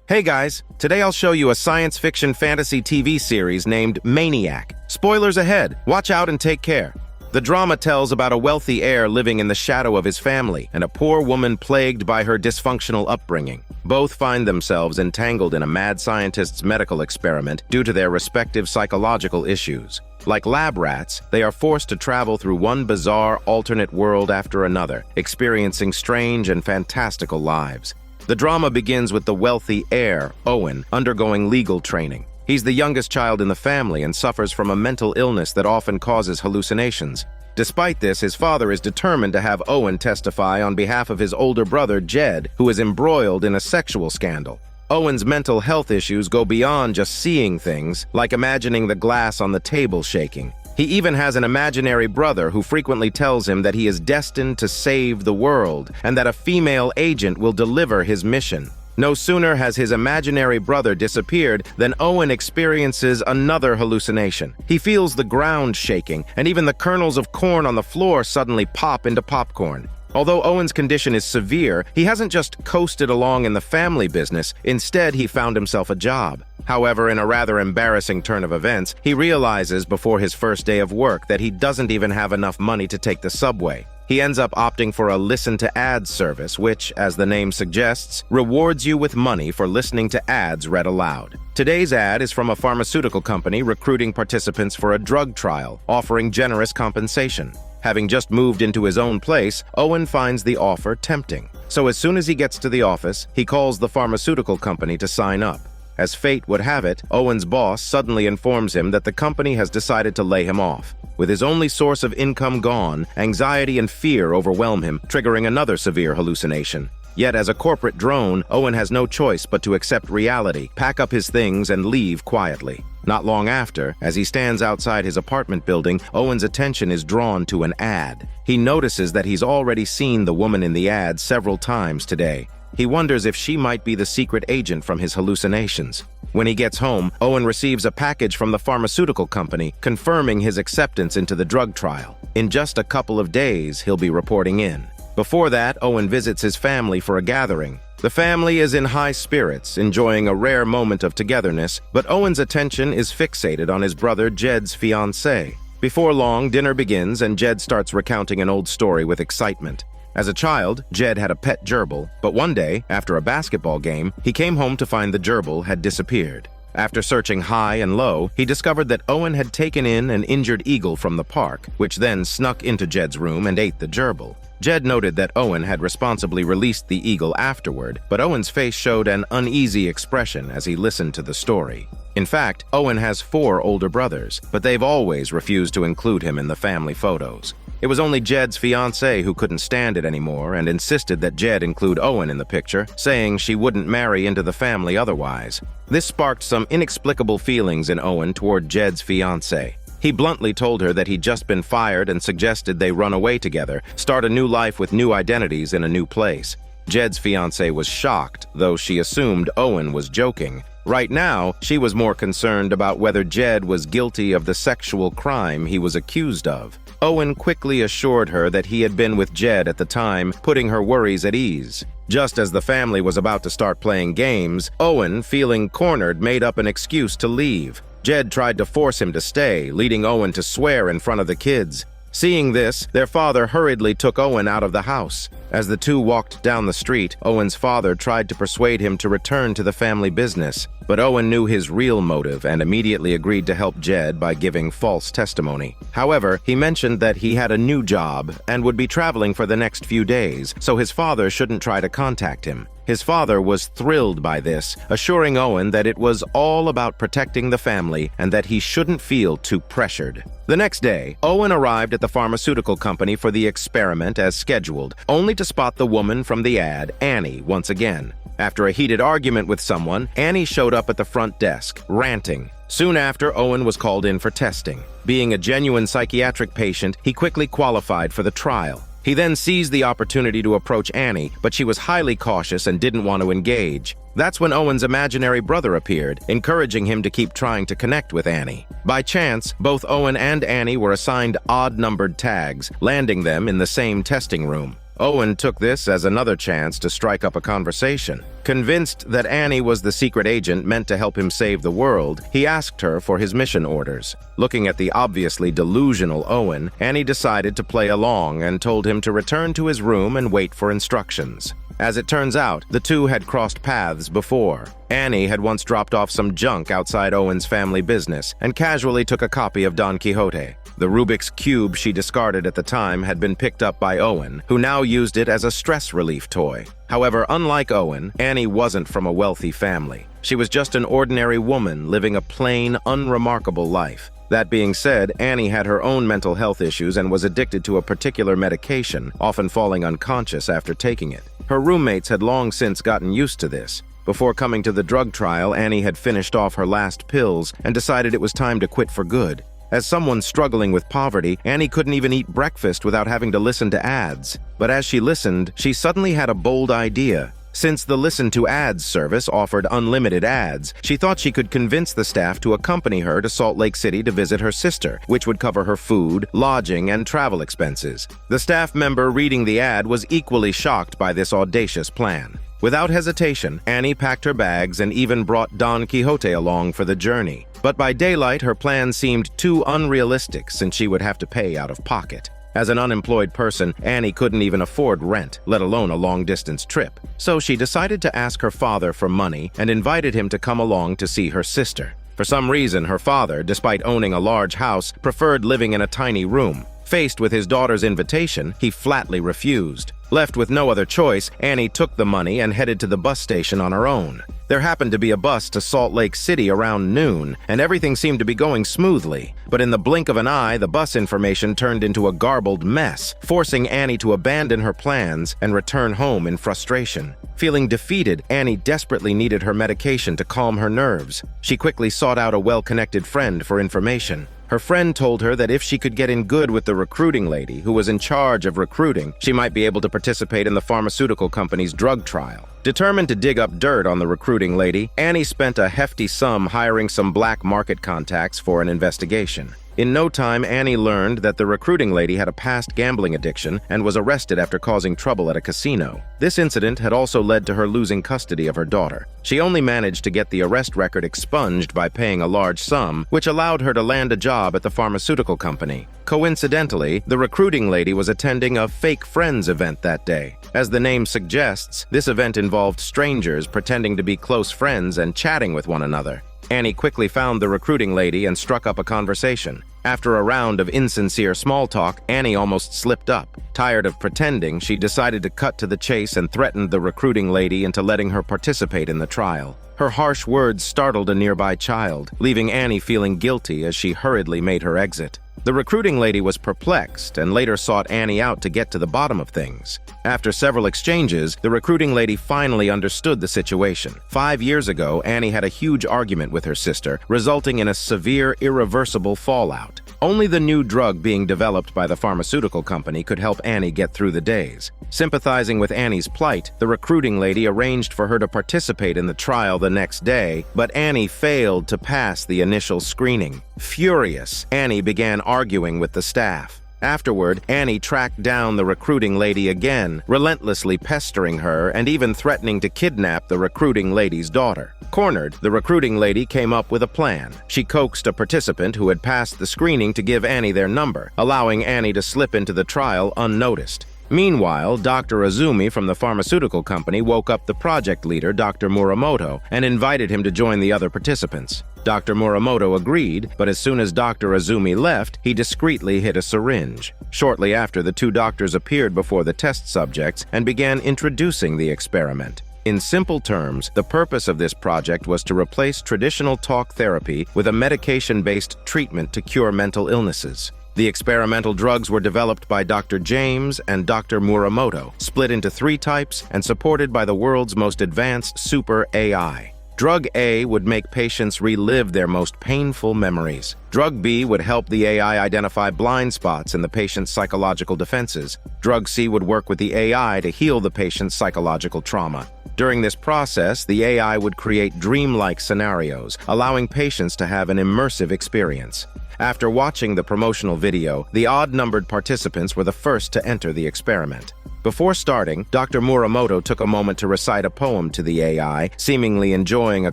Hey guys, today I'll show you a science fiction fantasy TV series named Maniac. Spoilers ahead, watch out and take care. The drama tells about a wealthy heir living in the shadow of his family and a poor woman plagued by her dysfunctional upbringing. Both find themselves entangled in a mad scientist's medical experiment due to their respective psychological issues. Like lab rats, they are forced to travel through one bizarre alternate world after another, experiencing strange and fantastical lives. The drama begins with the wealthy heir, Owen, undergoing legal training. He's the youngest child in the family and suffers from a mental illness that often causes hallucinations. Despite this, his father is determined to have Owen testify on behalf of his older brother, Jed, who is embroiled in a sexual scandal. Owen's mental health issues go beyond just seeing things, like imagining the glass on the table shaking. He even has an imaginary brother who frequently tells him that he is destined to save the world and that a female agent will deliver his mission. No sooner has his imaginary brother disappeared than Owen experiences another hallucination. He feels the ground shaking, and even the kernels of corn on the floor suddenly pop into popcorn. Although Owen's condition is severe, he hasn't just coasted along in the family business. Instead, he found himself a job. However, in a rather embarrassing turn of events, he realizes before his first day of work that he doesn't even have enough money to take the subway. He ends up opting for a listen-to-ads service, which, as the name suggests, rewards you with money for listening to ads read aloud. Today's ad is from a pharmaceutical company recruiting participants for a drug trial, offering generous compensation. Having just moved into his own place, Owen finds the offer tempting. So as soon as he gets to the office, he calls the pharmaceutical company to sign up. As fate would have it, Owen's boss suddenly informs him that the company has decided to lay him off. With his only source of income gone, anxiety and fear overwhelm him, triggering another severe hallucination. Yet as a corporate drone, Owen has no choice but to accept reality, pack up his things, and leave quietly. Not long after, as he stands outside his apartment building, Owen's attention is drawn to an ad. He notices that he's already seen the woman in the ad several times today. He wonders if she might be the secret agent from his hallucinations. When he gets home, Owen receives a package from the pharmaceutical company confirming his acceptance into the drug trial. In just a couple of days, he'll be reporting in. Before that, Owen visits his family for a gathering. The family is in high spirits, enjoying a rare moment of togetherness, but Owen's attention is fixated on his brother Jed's fiancée. Before long, dinner begins and Jed starts recounting an old story with excitement. As a child, Jed had a pet gerbil, but one day, after a basketball game, he came home to find the gerbil had disappeared. After searching high and low, he discovered that Owen had taken in an injured eagle from the park, which then snuck into Jed's room and ate the gerbil. Jed noted that Owen had responsibly released the eagle afterward, but Owen's face showed an uneasy expression as he listened to the story. In fact, Owen has 4 older brothers, but they've always refused to include him in the family photos. It was only Jed's fiancée who couldn't stand it anymore and insisted that Jed include Owen in the picture, saying she wouldn't marry into the family otherwise. This sparked some inexplicable feelings in Owen toward Jed's fiancée. He bluntly told her that he'd just been fired and suggested they run away together, start a new life with new identities in a new place. Jed's fiancée was shocked, though she assumed Owen was joking. Right now, she was more concerned about whether Jed was guilty of the sexual crime he was accused of. Owen quickly assured her that he had been with Jed at the time, putting her worries at ease. Just as the family was about to start playing games, Owen, feeling cornered, made up an excuse to leave. Jed tried to force him to stay, leading Owen to swear in front of the kids. Seeing this, their father hurriedly took Owen out of the house. As the two walked down the street, Owen's father tried to persuade him to return to the family business. But Owen knew his real motive and immediately agreed to help Jed by giving false testimony. However, he mentioned that he had a new job and would be traveling for the next few days, so his father shouldn't try to contact him. His father was thrilled by this, assuring Owen that it was all about protecting the family and that he shouldn't feel too pressured. The next day, Owen arrived at the pharmaceutical company for the experiment as scheduled, only to spot the woman from the ad, Annie, once again. After a heated argument with someone, Annie showed up at the front desk, ranting. Soon after, Owen was called in for testing. Being a genuine psychiatric patient, he quickly qualified for the trial. He then seized the opportunity to approach Annie, but she was highly cautious and didn't want to engage. That's when Owen's imaginary brother appeared, encouraging him to keep trying to connect with Annie. By chance, both Owen and Annie were assigned odd-numbered tags, landing them in the same testing room. Owen took this as another chance to strike up a conversation. Convinced that Annie was the secret agent meant to help him save the world, he asked her for his mission orders. Looking at the obviously delusional Owen, Annie decided to play along and told him to return to his room and wait for instructions. As it turns out, the two had crossed paths before. Annie had once dropped off some junk outside Owen's family business and casually took a copy of Don Quixote. The Rubik's Cube she discarded at the time had been picked up by Owen, who now used it as a stress relief toy. However, unlike Owen, Annie wasn't from a wealthy family. She was just an ordinary woman living a plain, unremarkable life. That being said, Annie had her own mental health issues and was addicted to a particular medication, often falling unconscious after taking it. Her roommates had long since gotten used to this. Before coming to the drug trial, Annie had finished off her last pills and decided it was time to quit for good. As someone struggling with poverty, Annie couldn't even eat breakfast without having to listen to ads. But as she listened, she suddenly had a bold idea. Since the Listen to Ads service offered unlimited ads, she thought she could convince the staff to accompany her to Salt Lake City to visit her sister, which would cover her food, lodging, and travel expenses. The staff member reading the ad was equally shocked by this audacious plan. Without hesitation, Annie packed her bags and even brought Don Quixote along for the journey. But by daylight, her plan seemed too unrealistic since she would have to pay out of pocket. As an unemployed person, Annie couldn't even afford rent, let alone a long-distance trip. So she decided to ask her father for money and invited him to come along to see her sister. For some reason, her father, despite owning a large house, preferred living in a tiny room. Faced with his daughter's invitation, he flatly refused. Left with no other choice, Annie took the money and headed to the bus station on her own. There happened to be a bus to Salt Lake City around noon, and everything seemed to be going smoothly. But in the blink of an eye, the bus information turned into a garbled mess, forcing Annie to abandon her plans and return home in frustration. Feeling defeated, Annie desperately needed her medication to calm her nerves. She quickly sought out a well-connected friend for information. Her friend told her that if she could get in good with the recruiting lady who was in charge of recruiting, she might be able to participate in the pharmaceutical company's drug trial. Determined to dig up dirt on the recruiting lady, Annie spent a hefty sum hiring some black market contacts for an investigation. In no time, Annie learned that the recruiting lady had a past gambling addiction and was arrested after causing trouble at a casino. This incident had also led to her losing custody of her daughter. She only managed to get the arrest record expunged by paying a large sum, which allowed her to land a job at the pharmaceutical company. Coincidentally, the recruiting lady was attending a fake friends event that day. As the name suggests, this event involved strangers pretending to be close friends and chatting with one another. Annie quickly found the recruiting lady and struck up a conversation. After a round of insincere small talk, Annie almost slipped up. Tired of pretending, she decided to cut to the chase and threatened the recruiting lady into letting her participate in the trial. Her harsh words startled a nearby child, leaving Annie feeling guilty as she hurriedly made her exit. The recruiting lady was perplexed and later sought Annie out to get to the bottom of things. After several exchanges, the recruiting lady finally understood the situation. 5 years ago, Annie had a huge argument with her sister, resulting in a severe, irreversible fallout. Only the new drug being developed by the pharmaceutical company could help Annie get through the days. Sympathizing with Annie's plight, the recruiting lady arranged for her to participate in the trial the next day, but Annie failed to pass the initial screening. Furious, Annie began arguing with the staff. Afterward, Annie tracked down the recruiting lady again, relentlessly pestering her and even threatening to kidnap the recruiting lady's daughter. Cornered, the recruiting lady came up with a plan. She coaxed a participant who had passed the screening to give Annie their number, allowing Annie to slip into the trial unnoticed. Meanwhile, Dr. Azumi from the pharmaceutical company woke up the project leader, Dr. Muramoto, and invited him to join the other participants. Dr. Muramoto agreed, but as soon as Dr. Azumi left, he discreetly hid a syringe. Shortly after, the two doctors appeared before the test subjects and began introducing the experiment. In simple terms, the purpose of this project was to replace traditional talk therapy with a medication-based treatment to cure mental illnesses. The experimental drugs were developed by Dr. James and Dr. Muramoto, split into 3 types and supported by the world's most advanced super AI. Drug A would make patients relive their most painful memories. Drug B would help the AI identify blind spots in the patient's psychological defenses. Drug C would work with the AI to heal the patient's psychological trauma. During this process, the AI would create dreamlike scenarios, allowing patients to have an immersive experience. After watching the promotional video, the odd-numbered participants were the first to enter the experiment. Before starting, Dr. Muramoto took a moment to recite a poem to the AI, seemingly enjoying a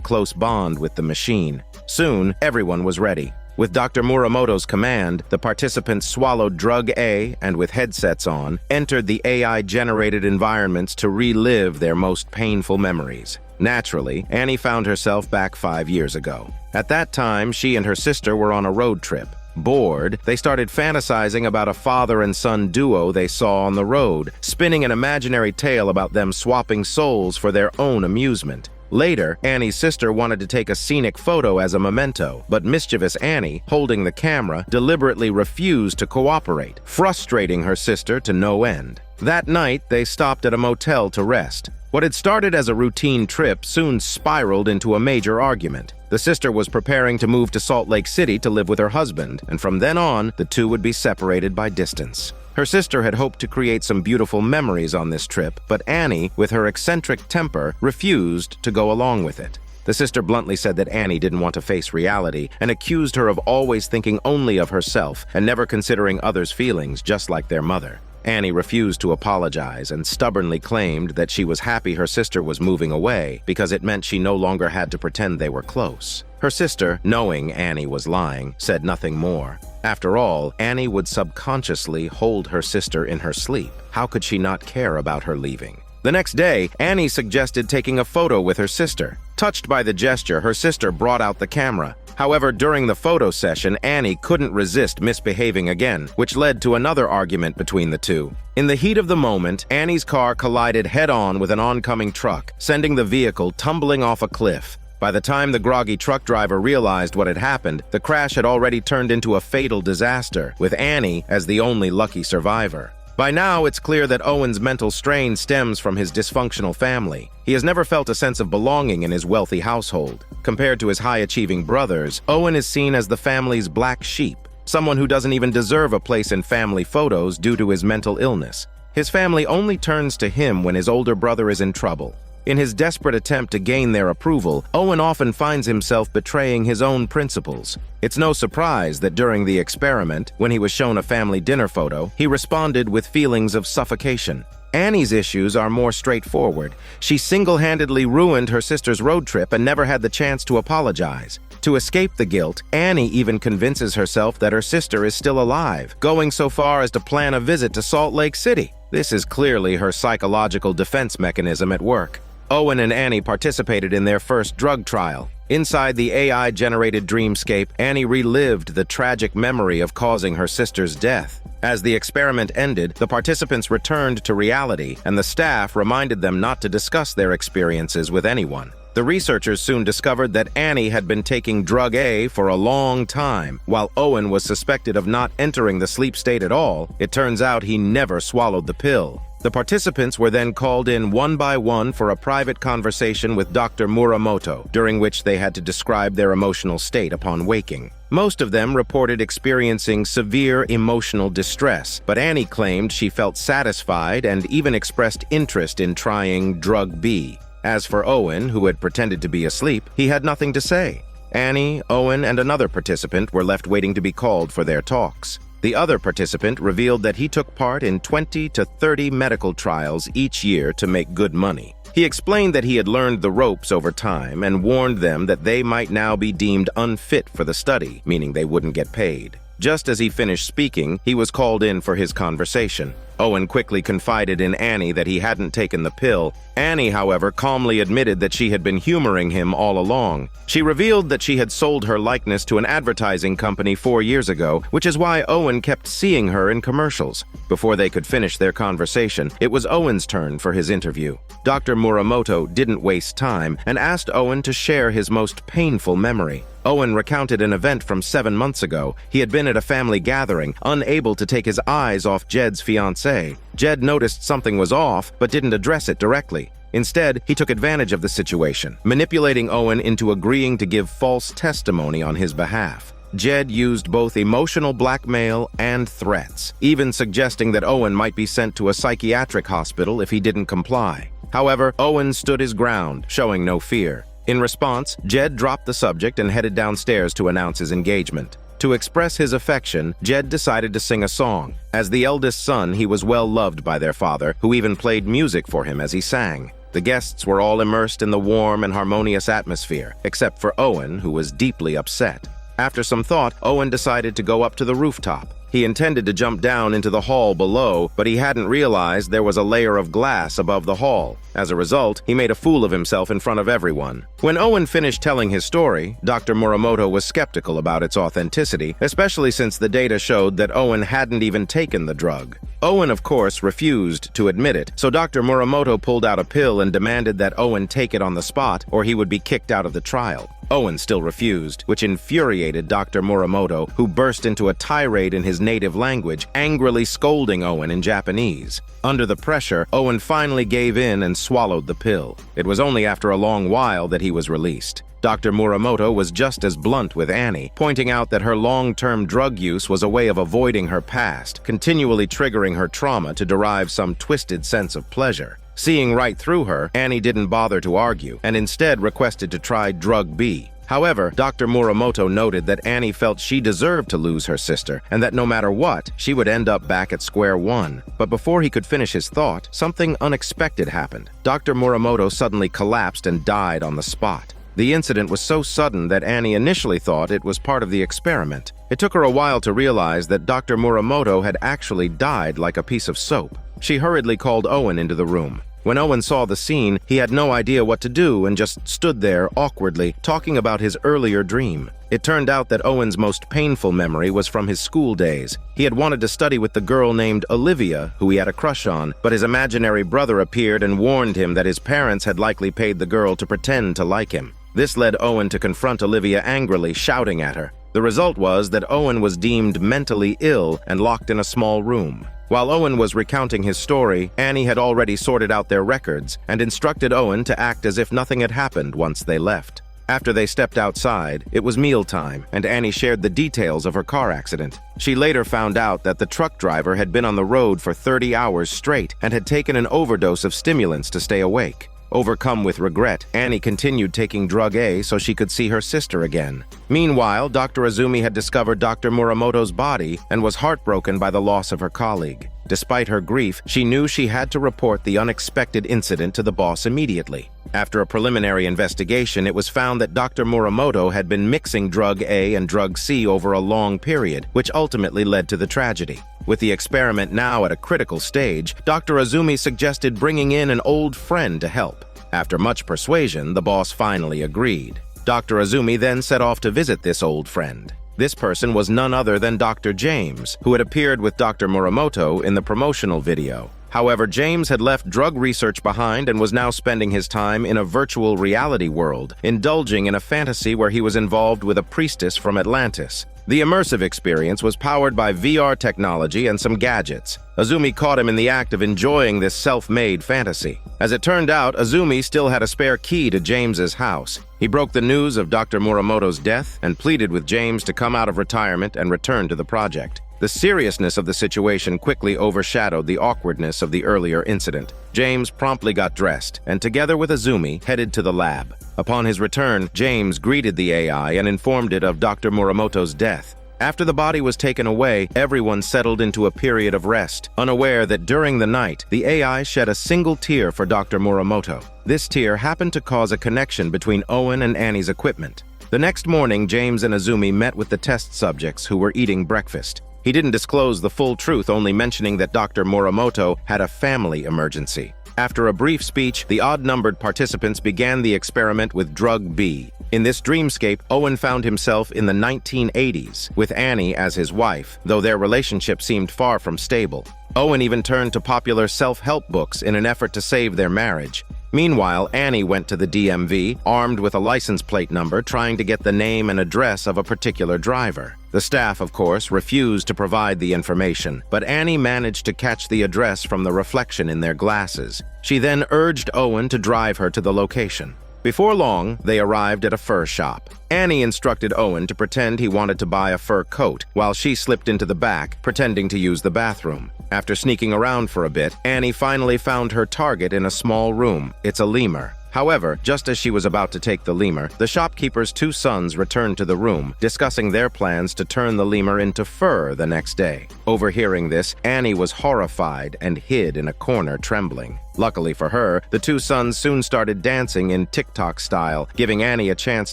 close bond with the machine. Soon, everyone was ready. With Dr. Muramoto's command, the participants swallowed drug A and, with headsets on, entered the AI-generated environments to relive their most painful memories. Naturally, Annie found herself back 5 years ago. At that time, she and her sister were on a road trip. Bored, they started fantasizing about a father and son duo they saw on the road, spinning an imaginary tale about them swapping souls for their own amusement. Later, Annie's sister wanted to take a scenic photo as a memento, but mischievous Annie, holding the camera, deliberately refused to cooperate, frustrating her sister to no end. That night, they stopped at a motel to rest. What had started as a routine trip soon spiraled into a major argument. The sister was preparing to move to Salt Lake City to live with her husband, and from then on, the two would be separated by distance. Her sister had hoped to create some beautiful memories on this trip, but Annie, with her eccentric temper, refused to go along with it. The sister bluntly said that Annie didn't want to face reality and accused her of always thinking only of herself and never considering others' feelings, just like their mother. Annie refused to apologize and stubbornly claimed that she was happy her sister was moving away because it meant she no longer had to pretend they were close. Her sister, knowing Annie was lying, said nothing more. After all, Annie would subconsciously hold her sister in her sleep. How could she not care about her leaving? The next day, Annie suggested taking a photo with her sister. Touched by the gesture, her sister brought out the camera. However, during the photo session, Annie couldn't resist misbehaving again, which led to another argument between the two. In the heat of the moment, Annie's car collided head-on with an oncoming truck, sending the vehicle tumbling off a cliff. By the time the groggy truck driver realized what had happened, the crash had already turned into a fatal disaster, with Annie as the only lucky survivor. By now, it's clear that Owen's mental strain stems from his dysfunctional family. He has never felt a sense of belonging in his wealthy household. Compared to his high-achieving brothers, Owen is seen as the family's black sheep, someone who doesn't even deserve a place in family photos due to his mental illness. His family only turns to him when his older brother is in trouble. In his desperate attempt to gain their approval, Owen often finds himself betraying his own principles. It's no surprise that during the experiment, when he was shown a family dinner photo, he responded with feelings of suffocation. Annie's issues are more straightforward. She single-handedly ruined her sister's road trip and never had the chance to apologize. To escape the guilt, Annie even convinces herself that her sister is still alive, going so far as to plan a visit to Salt Lake City. This is clearly her psychological defense mechanism at work. Owen and Annie participated in their first drug trial. Inside the AI-generated dreamscape, Annie relived the tragic memory of causing her sister's death. As the experiment ended, the participants returned to reality, and the staff reminded them not to discuss their experiences with anyone. The researchers soon discovered that Annie had been taking drug A for a long time. While Owen was suspected of not entering the sleep state at all, it turns out he never swallowed the pill. The participants were then called in one by one for a private conversation with Dr. Muramoto, during which they had to describe their emotional state upon waking. Most of them reported experiencing severe emotional distress, but Annie claimed she felt satisfied and even expressed interest in trying drug B. As for Owen, who had pretended to be asleep, he had nothing to say. Annie, Owen, and another participant were left waiting to be called for their talks. The other participant revealed that he took part in 20 to 30 medical trials each year to make good money. He explained that he had learned the ropes over time and warned them that they might now be deemed unfit for the study, meaning they wouldn't get paid. Just as he finished speaking, he was called in for his conversation. Owen quickly confided in Annie that he hadn't taken the pill. Annie, however, calmly admitted that she had been humoring him all along. She revealed that she had sold her likeness to an advertising company 4 years ago, which is why Owen kept seeing her in commercials. Before they could finish their conversation, it was Owen's turn for his interview. Dr. Muramoto didn't waste time and asked Owen to share his most painful memory. Owen recounted an event from 7 months ago. He had been at a family gathering, unable to take his eyes off Jed's fiancée. Jed noticed something was off, but didn't address it directly. Instead, he took advantage of the situation, manipulating Owen into agreeing to give false testimony on his behalf. Jed used both emotional blackmail and threats, even suggesting that Owen might be sent to a psychiatric hospital if he didn't comply. However, Owen stood his ground, showing no fear. In response, Jed dropped the subject and headed downstairs to announce his engagement. To express his affection, Jed decided to sing a song. As the eldest son, he was well loved by their father, who even played music for him as he sang. The guests were all immersed in the warm and harmonious atmosphere, except for Owen, who was deeply upset. After some thought, Owen decided to go up to the rooftop. He intended to jump down into the hall below, but he hadn't realized there was a layer of glass above the hall. As a result, he made a fool of himself in front of everyone. When Owen finished telling his story, Dr. Muramoto was skeptical about its authenticity, especially since the data showed that Owen hadn't even taken the drug. Owen, of course, refused to admit it, so Dr. Muramoto pulled out a pill and demanded that Owen take it on the spot or he would be kicked out of the trial. Owen still refused, which infuriated Dr. Muramoto, who burst into a tirade in his native language, angrily scolding Owen in Japanese. Under the pressure, Owen finally gave in and swallowed the pill. It was only after a long while that he was released. Dr. Muramoto was just as blunt with Annie, pointing out that her long-term drug use was a way of avoiding her past, continually triggering her trauma to derive some twisted sense of pleasure. Seeing right through her, Annie didn't bother to argue, and instead requested to try drug B. However, Dr. Muramoto noted that Annie felt she deserved to lose her sister, and that no matter what, she would end up back at square one. But before he could finish his thought, something unexpected happened. Dr. Muramoto suddenly collapsed and died on the spot. The incident was so sudden that Annie initially thought it was part of the experiment. It took her a while to realize that Dr. Muramoto had actually died like a piece of soap. She hurriedly called Owen into the room. When Owen saw the scene, he had no idea what to do and just stood there awkwardly, talking about his earlier dream. It turned out that Owen's most painful memory was from his school days. He had wanted to study with the girl named Olivia, who he had a crush on, but his imaginary brother appeared and warned him that his parents had likely paid the girl to pretend to like him. This led Owen to confront Olivia angrily, shouting at her. The result was that Owen was deemed mentally ill and locked in a small room. While Owen was recounting his story, Annie had already sorted out their records and instructed Owen to act as if nothing had happened once they left. After they stepped outside, it was mealtime, and Annie shared the details of her car accident. She later found out that the truck driver had been on the road for 30 hours straight and had taken an overdose of stimulants to stay awake. Overcome with regret, Annie continued taking drug A so she could see her sister again. Meanwhile, Dr. Azumi had discovered Dr. Muramoto's body and was heartbroken by the loss of her colleague. Despite her grief, she knew she had to report the unexpected incident to the boss immediately. After a preliminary investigation, it was found that Dr. Muramoto had been mixing drug A and drug C over a long period, which ultimately led to the tragedy. With the experiment now at a critical stage, Dr. Azumi suggested bringing in an old friend to help. After much persuasion, the boss finally agreed. Dr. Azumi then set off to visit this old friend. This person was none other than Dr. James, who had appeared with Dr. Muramoto in the promotional video. However, James had left drug research behind and was now spending his time in a virtual reality world, indulging in a fantasy where he was involved with a priestess from Atlantis. The immersive experience was powered by VR technology and some gadgets. Azumi caught him in the act of enjoying this self-made fantasy. As it turned out, Azumi still had a spare key to James's house. He broke the news of Dr. Muramoto's death and pleaded with James to come out of retirement and return to the project. The seriousness of the situation quickly overshadowed the awkwardness of the earlier incident. James promptly got dressed and, together with Azumi, headed to the lab. Upon his return, James greeted the AI and informed it of Dr. Muramoto's death. After the body was taken away, everyone settled into a period of rest, unaware that during the night, the AI shed a single tear for Dr. Muramoto. This tear happened to cause a connection between Owen and Annie's equipment. The next morning, James and Azumi met with the test subjects who were eating breakfast. He didn't disclose the full truth, only mentioning that Dr. Muramoto had a family emergency. After a brief speech, the odd-numbered participants began the experiment with drug B. In this dreamscape, Owen found himself in the 1980s, with Annie as his wife, though their relationship seemed far from stable. Owen even turned to popular self-help books in an effort to save their marriage. Meanwhile, Annie went to the DMV, armed with a license plate number, trying to get the name and address of a particular driver. The staff, of course, refused to provide the information, but Annie managed to catch the address from the reflection in their glasses. She then urged Owen to drive her to the location. Before long, they arrived at a fur shop. Annie instructed Owen to pretend he wanted to buy a fur coat, while she slipped into the back, pretending to use the bathroom. After sneaking around for a bit, Annie finally found her target in a small room. It's a lemur. However, just as she was about to take the lemur, the shopkeeper's two sons returned to the room, discussing their plans to turn the lemur into fur the next day. Overhearing this, Annie was horrified and hid in a corner, trembling. Luckily for her, the two sons soon started dancing in TikTok style, giving Annie a chance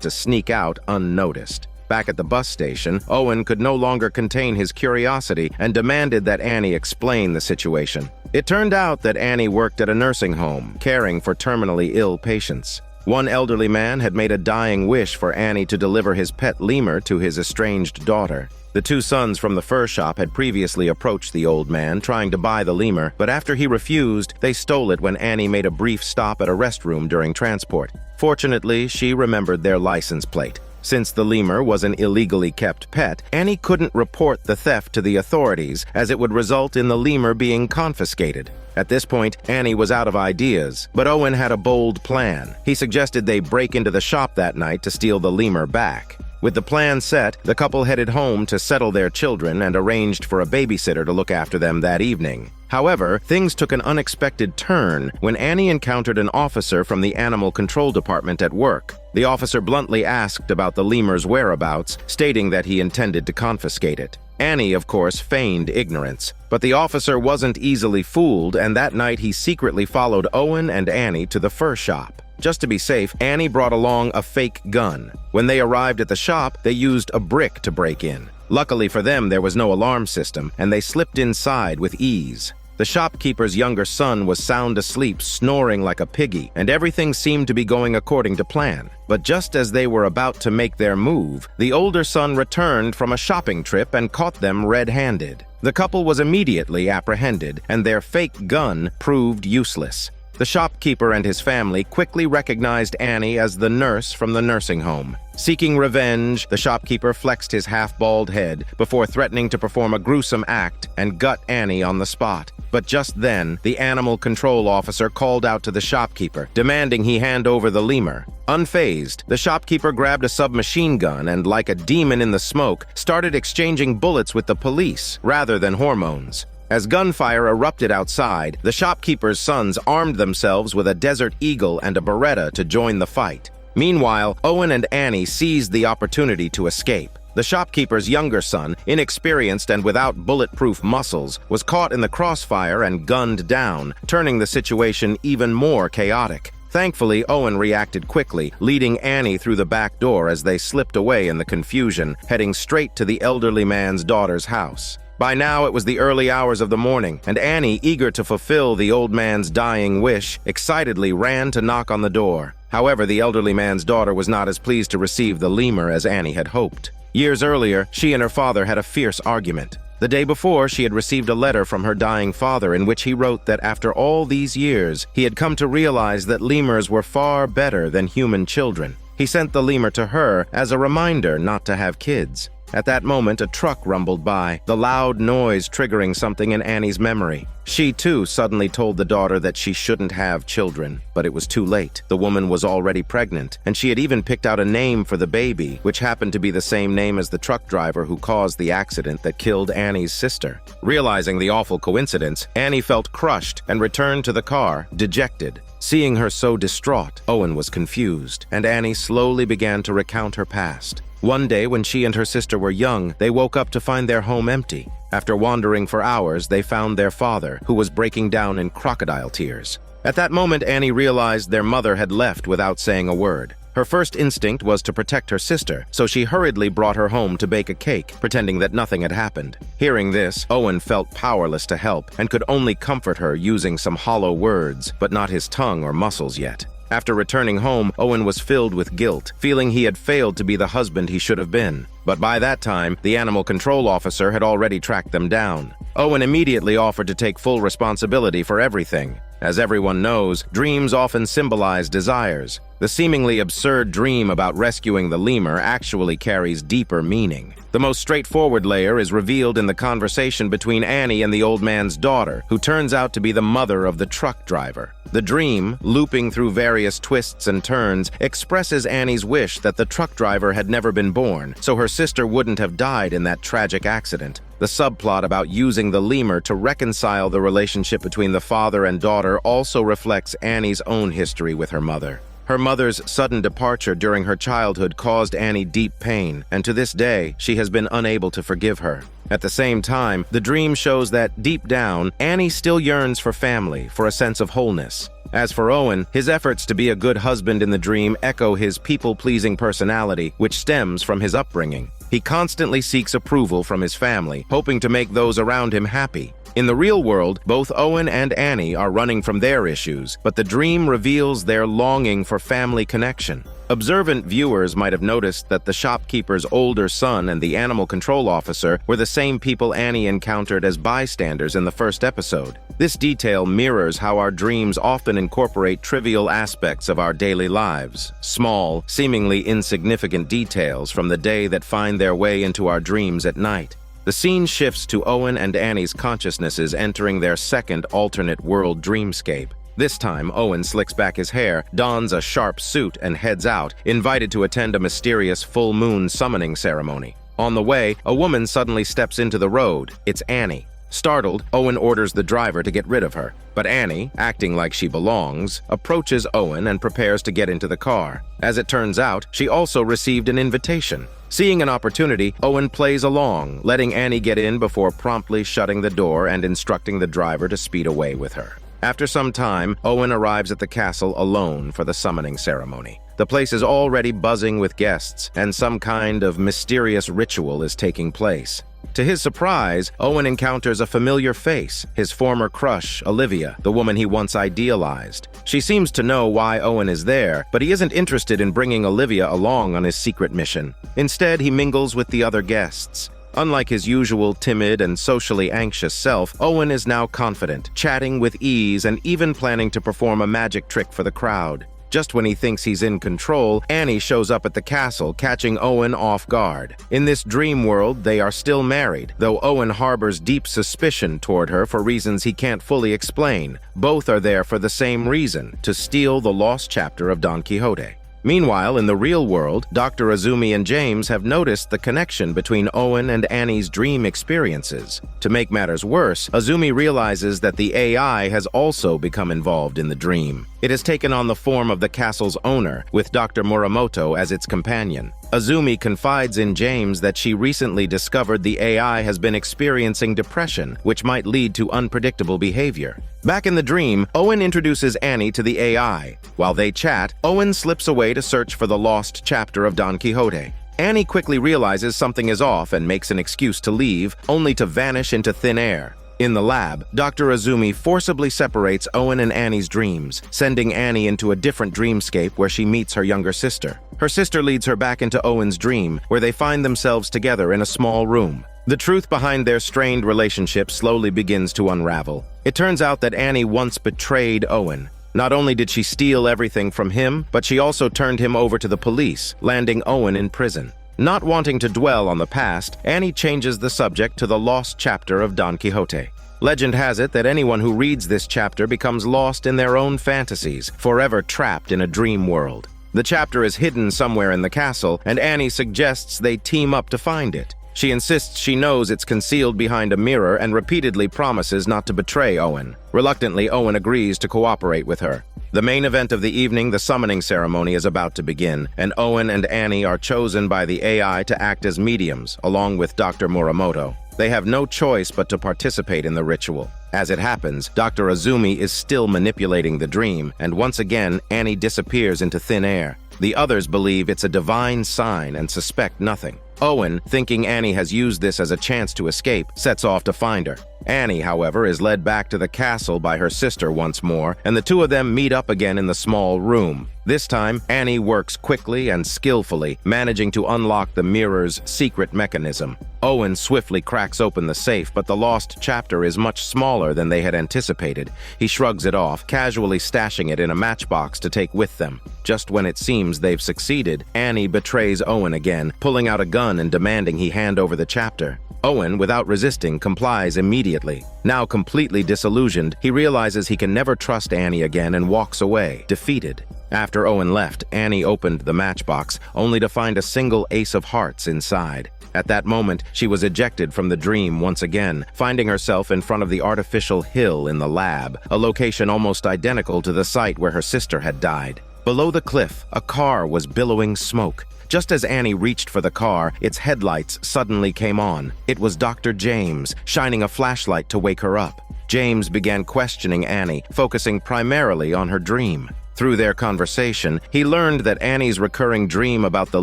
to sneak out unnoticed. Back at the bus station, Owen could no longer contain his curiosity and demanded that Annie explain the situation. It turned out that Annie worked at a nursing home, caring for terminally ill patients. One elderly man had made a dying wish for Annie to deliver his pet lemur to his estranged daughter. The two sons from the fur shop had previously approached the old man, trying to buy the lemur, but after he refused, they stole it when Annie made a brief stop at a restroom during transport. Fortunately, she remembered their license plate. Since the lemur was an illegally kept pet, Annie couldn't report the theft to the authorities, as it would result in the lemur being confiscated. At this point, Annie was out of ideas, but Owen had a bold plan. He suggested they break into the shop that night to steal the lemur back. With the plan set, the couple headed home to settle their children and arranged for a babysitter to look after them that evening. However, things took an unexpected turn when Annie encountered an officer from the Animal Control Department at work. The officer bluntly asked about the lemur's whereabouts, stating that he intended to confiscate it. Annie, of course, feigned ignorance, but the officer wasn't easily fooled, and that night he secretly followed Owen and Annie to the fur shop. Just to be safe, Annie brought along a fake gun. When they arrived at the shop, they used a brick to break in. Luckily for them, there was no alarm system, and they slipped inside with ease. The shopkeeper's younger son was sound asleep, snoring like a piggy, and everything seemed to be going according to plan. But just as they were about to make their move, the older son returned from a shopping trip and caught them red-handed. The couple was immediately apprehended, and their fake gun proved useless. The shopkeeper and his family quickly recognized Annie as the nurse from the nursing home. Seeking revenge, the shopkeeper flexed his half-bald head before threatening to perform a gruesome act and gut Annie on the spot. But just then, the animal control officer called out to the shopkeeper, demanding he hand over the lemur. Unfazed, the shopkeeper grabbed a submachine gun and, like a demon in the smoke, started exchanging bullets with the police rather than hormones. As gunfire erupted outside, the shopkeeper's sons armed themselves with a Desert Eagle and a Beretta to join the fight. Meanwhile, Owen and Annie seized the opportunity to escape. The shopkeeper's younger son, inexperienced and without bulletproof muscles, was caught in the crossfire and gunned down, turning the situation even more chaotic. Thankfully, Owen reacted quickly, leading Annie through the back door as they slipped away in the confusion, heading straight to the elderly man's daughter's house. By now, it was the early hours of the morning, and Annie, eager to fulfill the old man's dying wish, excitedly ran to knock on the door. However, the elderly man's daughter was not as pleased to receive the lemur as Annie had hoped. Years earlier, she and her father had a fierce argument. The day before, she had received a letter from her dying father in which he wrote that after all these years, he had come to realize that lemurs were far better than human children. He sent the lemur to her as a reminder not to have kids. At that moment, a truck rumbled by, the loud noise triggering something in Annie's memory. She, too, suddenly told the daughter that she shouldn't have children, but it was too late. The woman was already pregnant, and she had even picked out a name for the baby, which happened to be the same name as the truck driver who caused the accident that killed Annie's sister. Realizing the awful coincidence, Annie felt crushed and returned to the car, dejected. Seeing her so distraught, Owen was confused, and Annie slowly began to recount her past. One day, when she and her sister were young, they woke up to find their home empty. After wandering for hours, they found their father, who was breaking down in crocodile tears. At that moment, Annie realized their mother had left without saying a word. Her first instinct was to protect her sister, so she hurriedly brought her home to bake a cake, pretending that nothing had happened. Hearing this, Owen felt powerless to help and could only comfort her using some hollow words, but not his tongue or muscles yet. After returning home, Owen was filled with guilt, feeling he had failed to be the husband he should have been. But by that time, the animal control officer had already tracked them down. Owen immediately offered to take full responsibility for everything. As everyone knows, dreams often symbolize desires. The seemingly absurd dream about rescuing the lemur actually carries deeper meaning. The most straightforward layer is revealed in the conversation between Annie and the old man's daughter, who turns out to be the mother of the truck driver. The dream, looping through various twists and turns, expresses Annie's wish that the truck driver had never been born, so her sister wouldn't have died in that tragic accident. The subplot about using the lemur to reconcile the relationship between the father and daughter also reflects Annie's own history with her mother. Her mother's sudden departure during her childhood caused Annie deep pain, and to this day, she has been unable to forgive her. At the same time, the dream shows that, deep down, Annie still yearns for family, for a sense of wholeness. As for Owen, his efforts to be a good husband in the dream echo his people-pleasing personality, which stems from his upbringing. He constantly seeks approval from his family, hoping to make those around him happy. In the real world, both Owen and Annie are running from their issues, but the dream reveals their longing for family connection. Observant viewers might have noticed that the shopkeeper's older son and the animal control officer were the same people Annie encountered as bystanders in the first episode. This detail mirrors how our dreams often incorporate trivial aspects of our daily lives, small, seemingly insignificant details from the day that find their way into our dreams at night. The scene shifts to Owen and Annie's consciousnesses entering their second alternate world dreamscape. This time, Owen slicks back his hair, dons a sharp suit, and heads out, invited to attend a mysterious full moon summoning ceremony. On the way, a woman suddenly steps into the road. It's Annie. Startled, Owen orders the driver to get rid of her. But Annie, acting like she belongs, approaches Owen and prepares to get into the car. As it turns out, she also received an invitation. Seeing an opportunity, Owen plays along, letting Annie get in before promptly shutting the door and instructing the driver to speed away with her. After some time, Owen arrives at the castle alone for the summoning ceremony. The place is already buzzing with guests, and some kind of mysterious ritual is taking place. To his surprise, Owen encounters a familiar face, his former crush, Olivia, the woman he once idealized. She seems to know why Owen is there, but he isn't interested in bringing Olivia along on his secret mission. Instead, he mingles with the other guests. Unlike his usual timid and socially anxious self, Owen is now confident, chatting with ease and even planning to perform a magic trick for the crowd. Just when he thinks he's in control, Annie shows up at the castle, catching Owen off guard. In this dream world, they are still married, though Owen harbors deep suspicion toward her for reasons he can't fully explain. Both are there for the same reason, to steal the lost chapter of Don Quixote. Meanwhile, in the real world, Dr. Azumi and James have noticed the connection between Owen and Annie's dream experiences. To make matters worse, Azumi realizes that the AI has also become involved in the dream. It has taken on the form of the castle's owner, with Dr. Muramoto as its companion. Azumi confides in James that she recently discovered the AI has been experiencing depression, which might lead to unpredictable behavior. Back in the dream, Owen introduces Annie to the AI. While they chat, Owen slips away to search for the lost chapter of Don Quixote. Annie quickly realizes something is off and makes an excuse to leave, only to vanish into thin air. In the lab, Dr. Azumi forcibly separates Owen and Annie's dreams, sending Annie into a different dreamscape where she meets her younger sister. Her sister leads her back into Owen's dream, where they find themselves together in a small room. The truth behind their strained relationship slowly begins to unravel. It turns out that Annie once betrayed Owen. Not only did she steal everything from him, but she also turned him over to the police, landing Owen in prison. Not wanting to dwell on the past, Annie changes the subject to the lost chapter of Don Quixote. Legend has it that anyone who reads this chapter becomes lost in their own fantasies, forever trapped in a dream world. The chapter is hidden somewhere in the castle, and Annie suggests they team up to find it. She insists she knows it's concealed behind a mirror and repeatedly promises not to betray Owen. Reluctantly, Owen agrees to cooperate with her. The main event of the evening, the summoning ceremony, is about to begin, and Owen and Annie are chosen by the AI to act as mediums, along with Dr. Muramoto. They have no choice but to participate in the ritual. As it happens, Dr. Azumi is still manipulating the dream, and once again, Annie disappears into thin air. The others believe it's a divine sign and suspect nothing. Owen, thinking Annie has used this as a chance to escape, sets off to find her. Annie, however, is led back to the castle by her sister once more, and the two of them meet up again in the small room. This time, Annie works quickly and skillfully, managing to unlock the mirror's secret mechanism. Owen swiftly cracks open the safe, but the lost chapter is much smaller than they had anticipated. He shrugs it off, casually stashing it in a matchbox to take with them. Just when it seems they've succeeded, Annie betrays Owen again, pulling out a gun and demanding he hand over the chapter. Owen, without resisting, complies immediately. Now completely disillusioned, he realizes he can never trust Annie again and walks away, defeated. After Owen left, Annie opened the matchbox, only to find a single ace of hearts inside. At that moment, she was ejected from the dream once again, finding herself in front of the artificial hill in the lab, a location almost identical to the site where her sister had died. Below the cliff, a car was billowing smoke. Just as Annie reached for the car, its headlights suddenly came on. It was Dr. James, shining a flashlight to wake her up. James began questioning Annie, focusing primarily on her dream. Through their conversation, he learned that Annie's recurring dream about the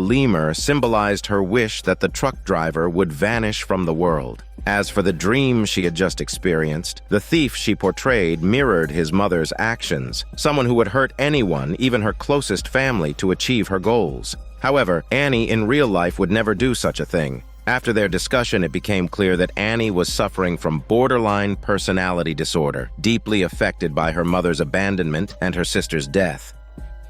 lemur symbolized her wish that the truck driver would vanish from the world. As for the dream she had just experienced, the thief she portrayed mirrored his mother's actions, someone who would hurt anyone, even her closest family, to achieve her goals. However, Annie in real life would never do such a thing. After their discussion, it became clear that Annie was suffering from borderline personality disorder, deeply affected by her mother's abandonment and her sister's death.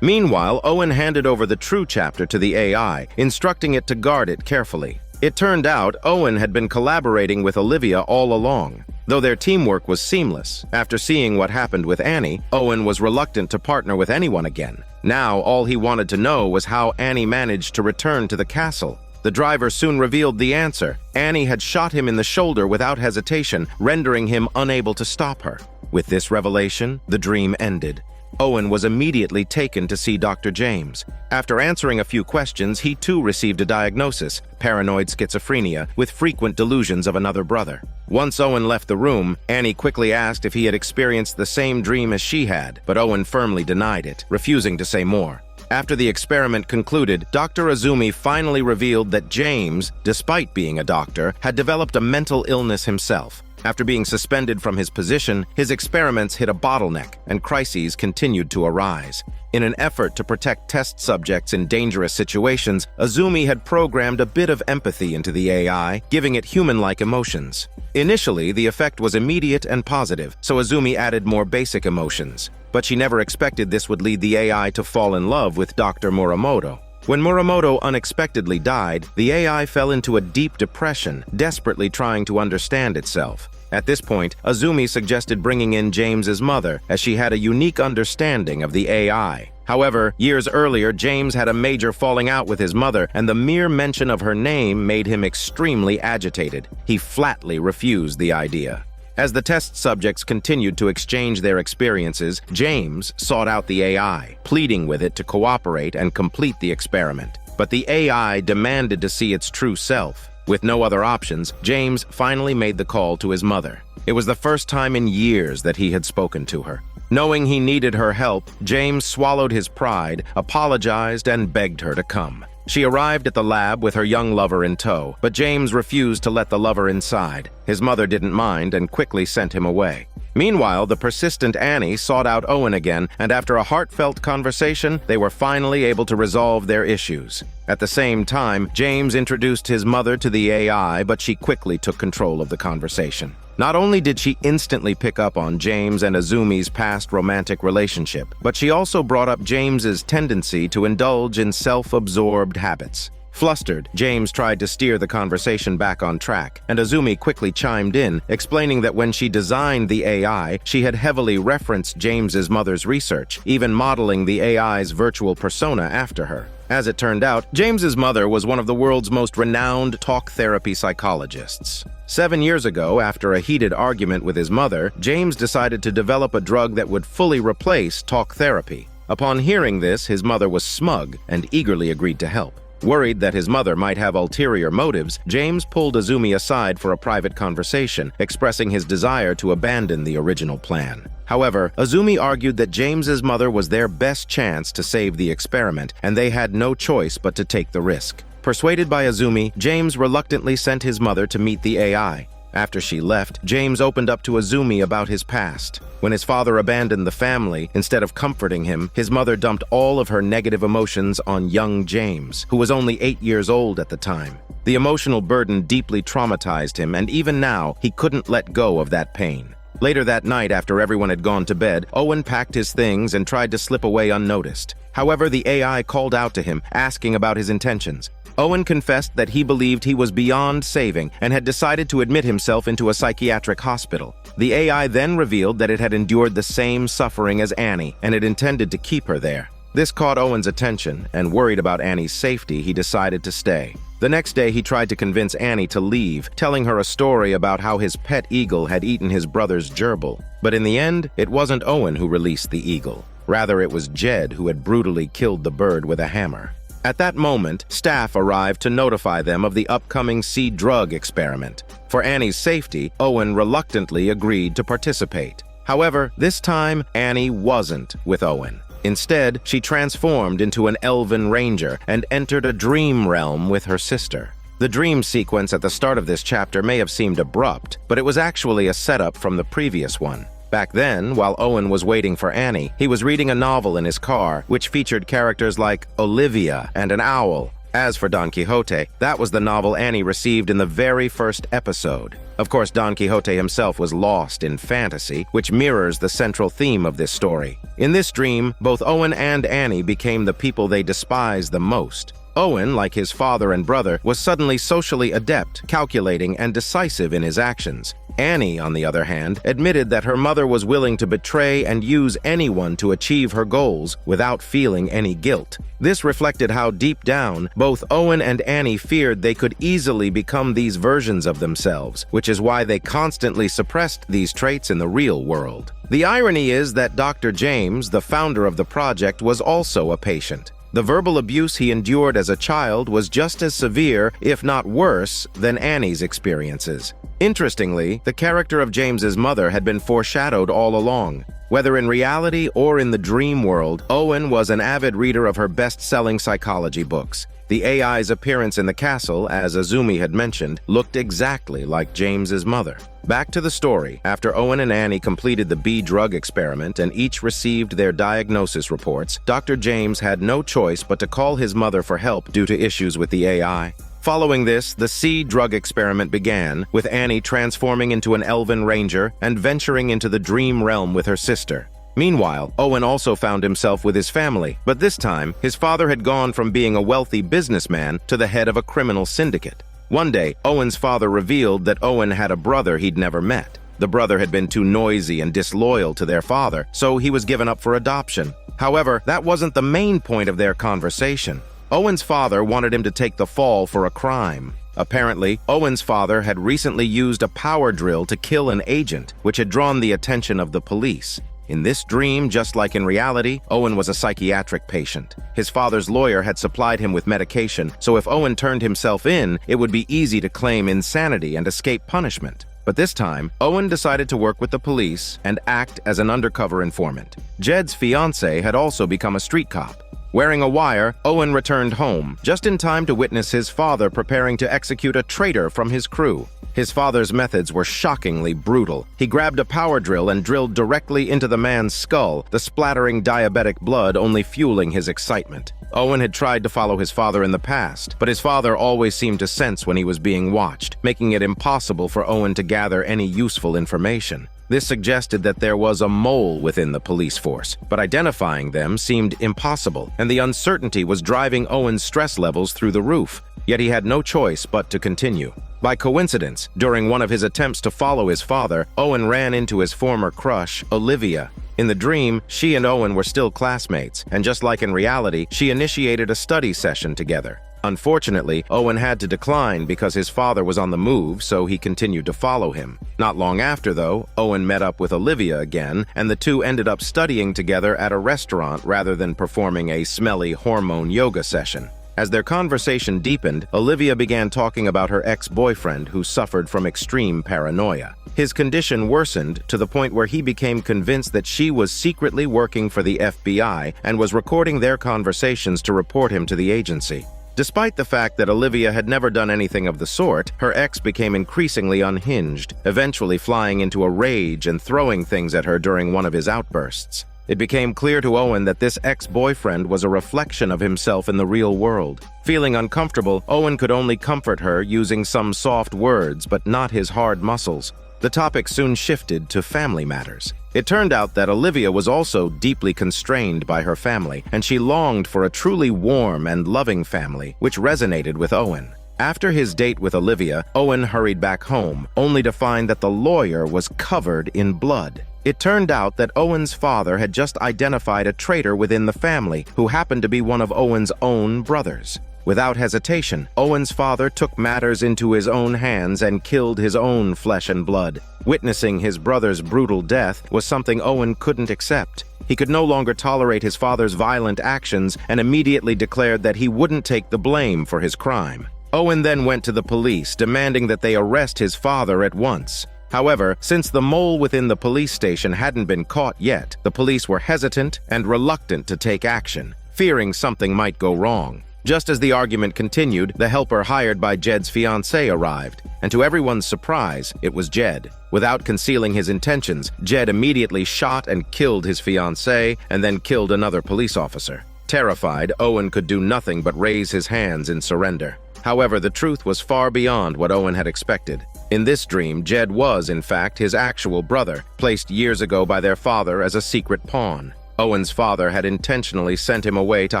Meanwhile, Owen handed over the true chapter to the AI, instructing it to guard it carefully. It turned out Owen had been collaborating with Olivia all along. Though their teamwork was seamless, after seeing what happened with Annie, Owen was reluctant to partner with anyone again. Now, all he wanted to know was how Annie managed to return to the castle. The driver soon revealed the answer. Annie had shot him in the shoulder without hesitation, rendering him unable to stop her. With this revelation, the dream ended. Owen was immediately taken to see Dr. James. After answering a few questions, he too received a diagnosis, paranoid schizophrenia, with frequent delusions of another brother. Once Owen left the room, Annie quickly asked if he had experienced the same dream as she had, but Owen firmly denied it, refusing to say more. After the experiment concluded, Dr. Azumi finally revealed that James, despite being a doctor, had developed a mental illness himself. After being suspended from his position, his experiments hit a bottleneck, and crises continued to arise. In an effort to protect test subjects in dangerous situations, Azumi had programmed a bit of empathy into the AI, giving it human-like emotions. Initially, the effect was immediate and positive, so Azumi added more basic emotions. But she never expected this would lead the AI to fall in love with Dr. Muramoto. When Muramoto unexpectedly died, the AI fell into a deep depression, desperately trying to understand itself. At this point, Azumi suggested bringing in James's mother, as she had a unique understanding of the AI. However, years earlier, James had a major falling out with his mother, and the mere mention of her name made him extremely agitated. He flatly refused the idea. As the test subjects continued to exchange their experiences, James sought out the AI, pleading with it to cooperate and complete the experiment. But the AI demanded to see its true self. With no other options, James finally made the call to his mother. It was the first time in years that he had spoken to her. Knowing he needed her help, James swallowed his pride, apologized, and begged her to come. She arrived at the lab with her young lover in tow, but James refused to let the lover inside. His mother didn't mind and quickly sent him away. Meanwhile, the persistent Annie sought out Owen again, and after a heartfelt conversation, they were finally able to resolve their issues. At the same time, James introduced his mother to the AI, but she quickly took control of the conversation. Not only did she instantly pick up on James and Azumi's past romantic relationship, but she also brought up James's tendency to indulge in self-absorbed habits. Flustered, James tried to steer the conversation back on track, and Azumi quickly chimed in, explaining that when she designed the AI, she had heavily referenced James's mother's research, even modeling the AI's virtual persona after her. As it turned out, James's mother was one of the world's most renowned talk therapy psychologists. 7 years ago, after a heated argument with his mother, James decided to develop a drug that would fully replace talk therapy. Upon hearing this, his mother was smug and eagerly agreed to help. Worried that his mother might have ulterior motives, James pulled Azumi aside for a private conversation, expressing his desire to abandon the original plan. However, Azumi argued that James's mother was their best chance to save the experiment, and they had no choice but to take the risk. Persuaded by Azumi, James reluctantly sent his mother to meet the AI. After she left, James opened up to Azumi about his past. When his father abandoned the family, instead of comforting him, his mother dumped all of her negative emotions on young James, who was only 8 years old at the time. The emotional burden deeply traumatized him, and even now, he couldn't let go of that pain. Later that night, after everyone had gone to bed, Owen packed his things and tried to slip away unnoticed. However, the AI called out to him, asking about his intentions. Owen confessed that he believed he was beyond saving and had decided to admit himself into a psychiatric hospital. The AI then revealed that it had endured the same suffering as Annie and had intended to keep her there. This caught Owen's attention, and worried about Annie's safety, he decided to stay. The next day, he tried to convince Annie to leave, telling her a story about how his pet eagle had eaten his brother's gerbil. But in the end, it wasn't Owen who released the eagle. Rather, it was Jed who had brutally killed the bird with a hammer. At that moment, staff arrived to notify them of the upcoming seed drug experiment. For Annie's safety, Owen reluctantly agreed to participate. However, this time, Annie wasn't with Owen. Instead, she transformed into an elven ranger and entered a dream realm with her sister. The dream sequence at the start of this chapter may have seemed abrupt, but it was actually a setup from the previous one. Back then, while Owen was waiting for Annie, he was reading a novel in his car, which featured characters like Olivia and an owl. As for Don Quixote, that was the novel Annie received in the very first episode. Of course, Don Quixote himself was lost in fantasy, which mirrors the central theme of this story. In this dream, both Owen and Annie became the people they despised the most. Owen, like his father and brother, was suddenly socially adept, calculating, and decisive in his actions. Annie, on the other hand, admitted that her mother was willing to betray and use anyone to achieve her goals without feeling any guilt. This reflected how deep down, both Owen and Annie feared they could easily become these versions of themselves, which is why they constantly suppressed these traits in the real world. The irony is that Dr. James, the founder of the project, was also a patient. The verbal abuse he endured as a child was just as severe, if not worse, than Annie's experiences. Interestingly, the character of James's mother had been foreshadowed all along. Whether in reality or in the dream world, Owen was an avid reader of her best-selling psychology books. The AI's appearance in the castle, as Azumi had mentioned, looked exactly like James's mother. Back to the story. After Owen and Annie completed the bee drug experiment and each received their diagnosis reports, Dr. James had no choice but to call his mother for help due to issues with the AI. Following this, the seed drug experiment began, with Annie transforming into an elven ranger and venturing into the dream realm with her sister. Meanwhile, Owen also found himself with his family, but this time, his father had gone from being a wealthy businessman to the head of a criminal syndicate. One day, Owen's father revealed that Owen had a brother he'd never met. The brother had been too noisy and disloyal to their father, so he was given up for adoption. However, that wasn't the main point of their conversation. Owen's father wanted him to take the fall for a crime. Apparently, Owen's father had recently used a power drill to kill an agent, which had drawn the attention of the police. In this dream, just like in reality, Owen was a psychiatric patient. His father's lawyer had supplied him with medication, so if Owen turned himself in, it would be easy to claim insanity and escape punishment. But this time, Owen decided to work with the police and act as an undercover informant. Jed's fiancée had also become a street cop. Wearing a wire, Owen returned home, just in time to witness his father preparing to execute a traitor from his crew. His father's methods were shockingly brutal. He grabbed a power drill and drilled directly into the man's skull, the splattering diabetic blood only fueling his excitement. Owen had tried to follow his father in the past, but his father always seemed to sense when he was being watched, making it impossible for Owen to gather any useful information. This suggested that there was a mole within the police force, but identifying them seemed impossible, and the uncertainty was driving Owen's stress levels through the roof. Yet he had no choice but to continue. By coincidence, during one of his attempts to follow his father, Owen ran into his former crush, Olivia. In the dream, she and Owen were still classmates, and just like in reality, she initiated a study session together. Unfortunately, Owen had to decline because his father was on the move, so he continued to follow him. Not long after, though, Owen met up with Olivia again, and the two ended up studying together at a restaurant rather than performing a smelly hormone yoga session. As their conversation deepened, Olivia began talking about her ex-boyfriend who suffered from extreme paranoia. His condition worsened to the point where he became convinced that she was secretly working for the FBI and was recording their conversations to report him to the agency. Despite the fact that Olivia had never done anything of the sort, her ex became increasingly unhinged, eventually flying into a rage and throwing things at her during one of his outbursts. It became clear to Owen that this ex-boyfriend was a reflection of himself in the real world. Feeling uncomfortable, Owen could only comfort her using some soft words, but not his hard muscles. The topic soon shifted to family matters. It turned out that Olivia was also deeply constrained by her family, and she longed for a truly warm and loving family, which resonated with Owen. After his date with Olivia, Owen hurried back home, only to find that the lawyer was covered in blood. It turned out that Owen's father had just identified a traitor within the family who happened to be one of Owen's own brothers. Without hesitation, Owen's father took matters into his own hands and killed his own flesh and blood. Witnessing his brother's brutal death was something Owen couldn't accept. He could no longer tolerate his father's violent actions and immediately declared that he wouldn't take the blame for his crime. Owen then went to the police, demanding that they arrest his father at once. However, since the mole within the police station hadn't been caught yet, the police were hesitant and reluctant to take action, fearing something might go wrong. Just as the argument continued, the helper hired by Jed's fiancée arrived, and to everyone's surprise, it was Jed. Without concealing his intentions, Jed immediately shot and killed his fiancée and then killed another police officer. Terrified, Owen could do nothing but raise his hands in surrender. However, the truth was far beyond what Owen had expected. In this dream, Jed was, in fact, his actual brother, placed years ago by their father as a secret pawn. Owen's father had intentionally sent him away to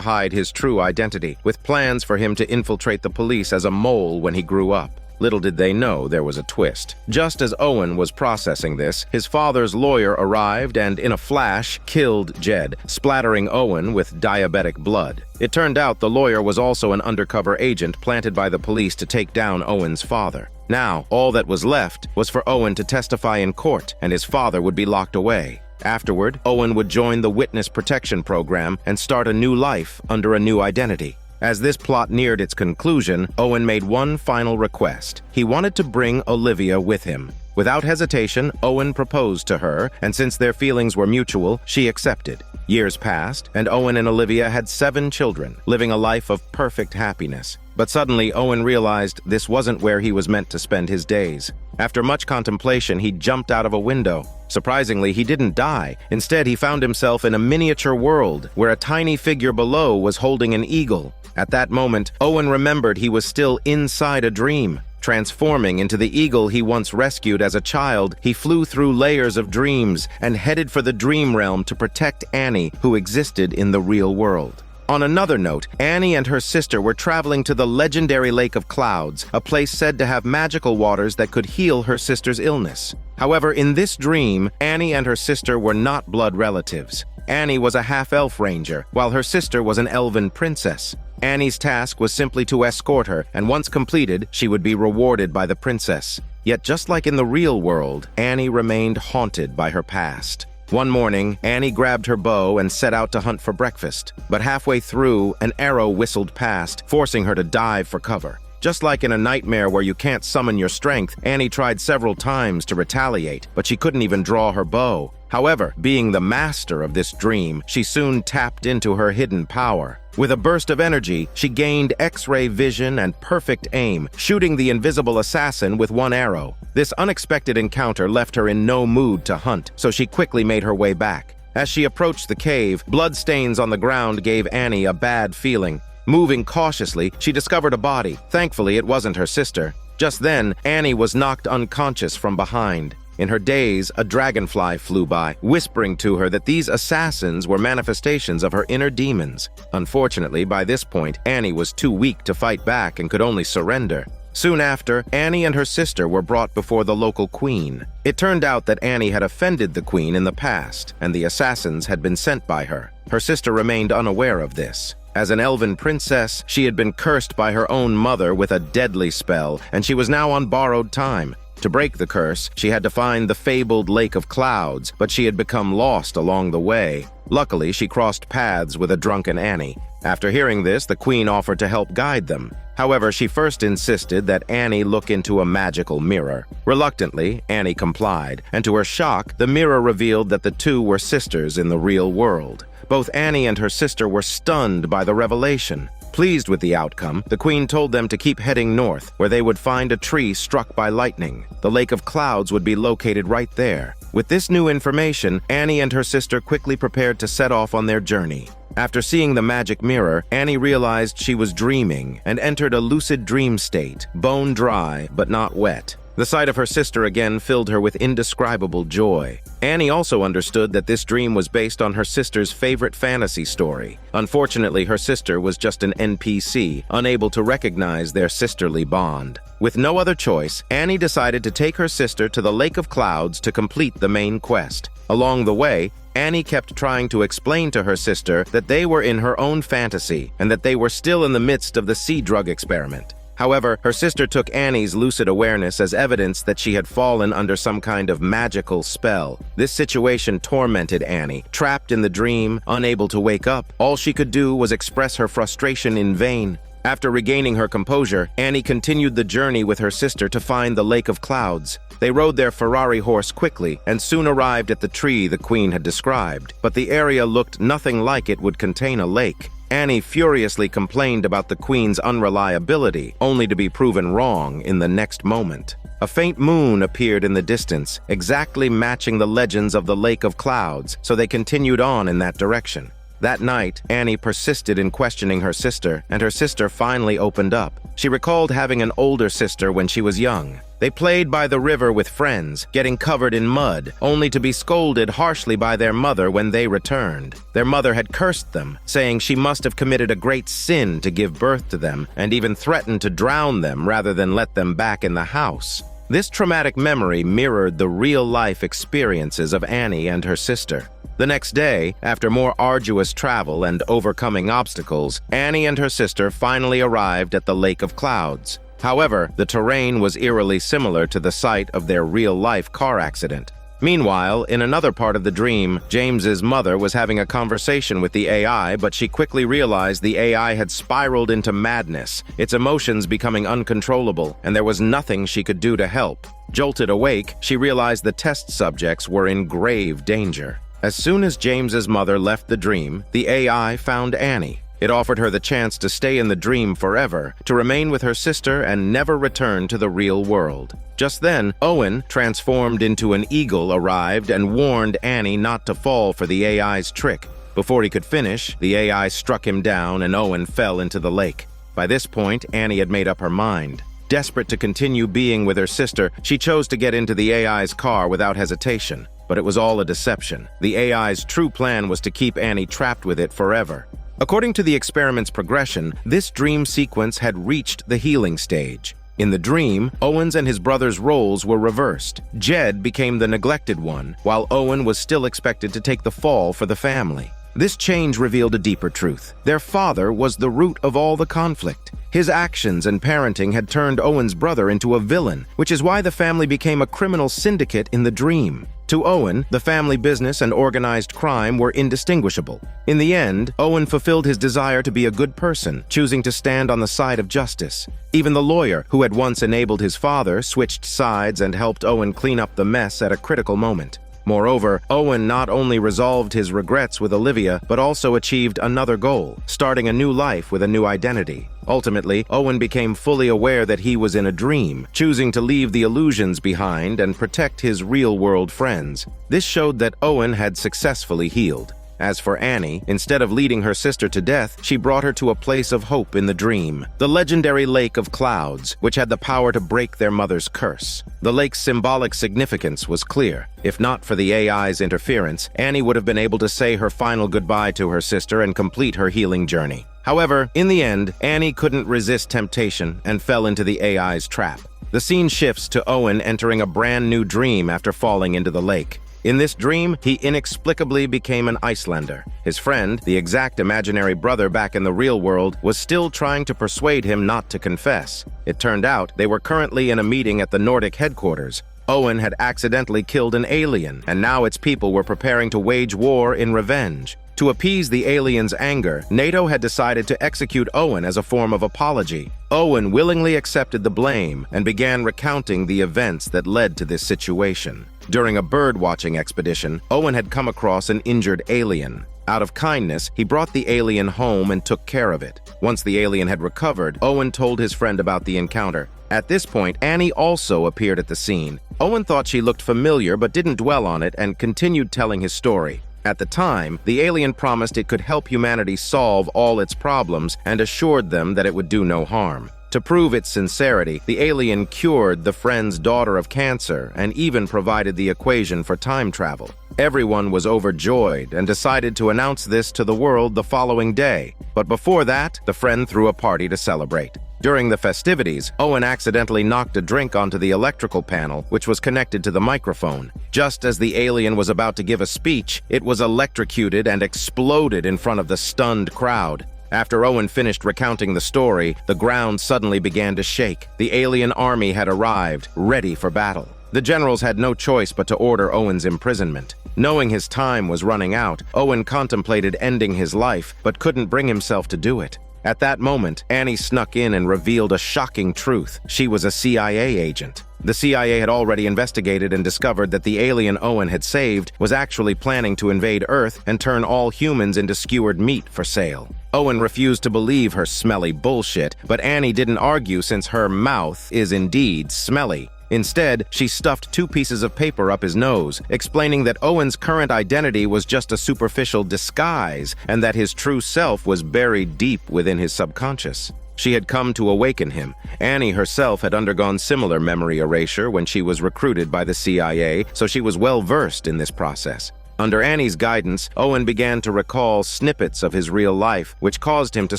hide his true identity, with plans for him to infiltrate the police as a mole when he grew up. Little did they know there was a twist. Just as Owen was processing this, his father's lawyer arrived and, in a flash, killed Jed, splattering Owen with diabetic blood. It turned out the lawyer was also an undercover agent planted by the police to take down Owen's father. Now, all that was left was for Owen to testify in court, and his father would be locked away. Afterward, Owen would join the Witness Protection Program and start a new life under a new identity. As this plot neared its conclusion, Owen made one final request. He wanted to bring Olivia with him. Without hesitation, Owen proposed to her, and since their feelings were mutual, she accepted. Years passed, and Owen and Olivia had 7 children, living a life of perfect happiness. But suddenly, Owen realized this wasn't where he was meant to spend his days. After much contemplation, he jumped out of a window. Surprisingly, he didn't die. Instead, he found himself in a miniature world, where a tiny figure below was holding an eagle. At that moment, Owen remembered he was still inside a dream. Transforming into the eagle he once rescued as a child, he flew through layers of dreams and headed for the dream realm to protect Annie, who existed in the real world. On another note, Annie and her sister were traveling to the legendary Lake of Clouds, a place said to have magical waters that could heal her sister's illness. However, in this dream, Annie and her sister were not blood relatives. Annie was a half-elf ranger, while her sister was an elven princess. Annie's task was simply to escort her, and once completed, she would be rewarded by the princess. Yet just like in the real world, Annie remained haunted by her past. One morning, Annie grabbed her bow and set out to hunt for breakfast. But halfway through, an arrow whistled past, forcing her to dive for cover. Just like in a nightmare where you can't summon your strength, Annie tried several times to retaliate, but she couldn't even draw her bow. However, being the master of this dream, she soon tapped into her hidden power. With a burst of energy, she gained X-ray vision and perfect aim, shooting the invisible assassin with one arrow. This unexpected encounter left her in no mood to hunt, so she quickly made her way back. As she approached the cave, bloodstains on the ground gave Annie a bad feeling. Moving cautiously, she discovered a body. Thankfully, it wasn't her sister. Just then, Annie was knocked unconscious from behind. In her daze, a dragonfly flew by, whispering to her that these assassins were manifestations of her inner demons. Unfortunately, by this point, Annie was too weak to fight back and could only surrender. Soon after, Annie and her sister were brought before the local queen. It turned out that Annie had offended the queen in the past, and the assassins had been sent by her. Her sister remained unaware of this. As an elven princess, she had been cursed by her own mother with a deadly spell, and she was now on borrowed time. To break the curse, she had to find the fabled Lake of Clouds, but she had become lost along the way. Luckily, she crossed paths with a drunken Annie. After hearing this, the queen offered to help guide them. However, she first insisted that Annie look into a magical mirror. Reluctantly, Annie complied, and to her shock, the mirror revealed that the two were sisters in the real world. Both Annie and her sister were stunned by the revelation. Pleased with the outcome, the queen told them to keep heading north, where they would find a tree struck by lightning. The Lake of Clouds would be located right there. With this new information, Annie and her sister quickly prepared to set off on their journey. After seeing the magic mirror, Annie realized she was dreaming and entered a lucid dream state, bone dry but not wet. The sight of her sister again filled her with indescribable joy. Annie also understood that this dream was based on her sister's favorite fantasy story. Unfortunately, her sister was just an NPC, unable to recognize their sisterly bond. With no other choice, Annie decided to take her sister to the Lake of Clouds to complete the main quest. Along the way, Annie kept trying to explain to her sister that they were in her own fantasy and that they were still in the midst of the sea drug experiment. However, her sister took Annie's lucid awareness as evidence that she had fallen under some kind of magical spell. This situation tormented Annie. Trapped in the dream, unable to wake up, all she could do was express her frustration in vain. After regaining her composure, Annie continued the journey with her sister to find the Lake of Clouds. They rode their Ferrari horse quickly and soon arrived at the tree the queen had described, but the area looked nothing like it would contain a lake. Annie furiously complained about the queen's unreliability, only to be proven wrong in the next moment. A faint moon appeared in the distance, exactly matching the legends of the Lake of Clouds, so they continued on in that direction. That night, Annie persisted in questioning her sister, and her sister finally opened up. She recalled having an older sister when she was young. They played by the river with friends, getting covered in mud, only to be scolded harshly by their mother when they returned. Their mother had cursed them, saying she must have committed a great sin to give birth to them, and even threatened to drown them rather than let them back in the house. This traumatic memory mirrored the real-life experiences of Annie and her sister. The next day, after more arduous travel and overcoming obstacles, Annie and her sister finally arrived at the Lake of Clouds. However, the terrain was eerily similar to the site of their real-life car accident. Meanwhile, in another part of the dream, James's mother was having a conversation with the AI, but she quickly realized the AI had spiraled into madness, its emotions becoming uncontrollable, and there was nothing she could do to help. Jolted awake, she realized the test subjects were in grave danger. As soon as James's mother left the dream, the AI found Annie. It offered her the chance to stay in the dream forever, to remain with her sister and never return to the real world. Just then, Owen, transformed into an eagle, arrived and warned Annie not to fall for the AI's trick. Before he could finish, the AI struck him down and Owen fell into the lake. By this point, Annie had made up her mind. Desperate to continue being with her sister, she chose to get into the AI's car without hesitation. But it was all a deception. The AI's true plan was to keep Annie trapped with it forever. According to the experiment's progression, this dream sequence had reached the healing stage. In the dream, Owen's and his brother's roles were reversed. Jed became the neglected one, while Owen was still expected to take the fall for the family. This change revealed a deeper truth. Their father was the root of all the conflict. His actions and parenting had turned Owen's brother into a villain, which is why the family became a criminal syndicate in the dream. To Owen, the family business and organized crime were indistinguishable. In the end, Owen fulfilled his desire to be a good person, choosing to stand on the side of justice. Even the lawyer, who had once enabled his father, switched sides and helped Owen clean up the mess at a critical moment. Moreover, Owen not only resolved his regrets with Olivia, but also achieved another goal, starting a new life with a new identity. Ultimately, Owen became fully aware that he was in a dream, choosing to leave the illusions behind and protect his real-world friends. This showed that Owen had successfully healed. As for Annie, instead of leading her sister to death, she brought her to a place of hope in the dream, the legendary Lake of Clouds, which had the power to break their mother's curse. The lake's symbolic significance was clear. If not for the AI's interference, Annie would have been able to say her final goodbye to her sister and complete her healing journey. However, in the end, Annie couldn't resist temptation and fell into the AI's trap. The scene shifts to Owen entering a brand new dream after falling into the lake. In this dream, he inexplicably became an Icelander. His friend, the exact imaginary brother back in the real world, was still trying to persuade him not to confess. It turned out they were currently in a meeting at the Nordic headquarters. Owen had accidentally killed an alien, and now its people were preparing to wage war in revenge. To appease the alien's anger, NATO had decided to execute Owen as a form of apology. Owen willingly accepted the blame and began recounting the events that led to this situation. During a bird-watching expedition, Owen had come across an injured alien. Out of kindness, he brought the alien home and took care of it. Once the alien had recovered, Owen told his friend about the encounter. At this point, Annie also appeared at the scene. Owen thought she looked familiar but didn't dwell on it and continued telling his story. At the time, the alien promised it could help humanity solve all its problems and assured them that it would do no harm. To prove its sincerity, the alien cured the friend's daughter of cancer and even provided the equation for time travel. Everyone was overjoyed and decided to announce this to the world the following day. But before that, the friend threw a party to celebrate. During the festivities, Owen accidentally knocked a drink onto the electrical panel, which was connected to the microphone. Just as the alien was about to give a speech, it was electrocuted and exploded in front of the stunned crowd. After Owen finished recounting the story, the ground suddenly began to shake. The alien army had arrived, ready for battle. The generals had no choice but to order Owen's imprisonment. Knowing his time was running out, Owen contemplated ending his life, but couldn't bring himself to do it. At that moment, Annie snuck in and revealed a shocking truth. She was a CIA agent. The CIA had already investigated and discovered that the alien Owen had saved was actually planning to invade Earth and turn all humans into skewered meat for sale. Owen refused to believe her smelly bullshit, but Annie didn't argue since her mouth is indeed smelly. Instead, she stuffed 2 pieces of paper up his nose, explaining that Owen's current identity was just a superficial disguise and that his true self was buried deep within his subconscious. She had come to awaken him. Annie herself had undergone similar memory erasure when she was recruited by the CIA, so she was well versed in this process. Under Annie's guidance, Owen began to recall snippets of his real life, which caused him to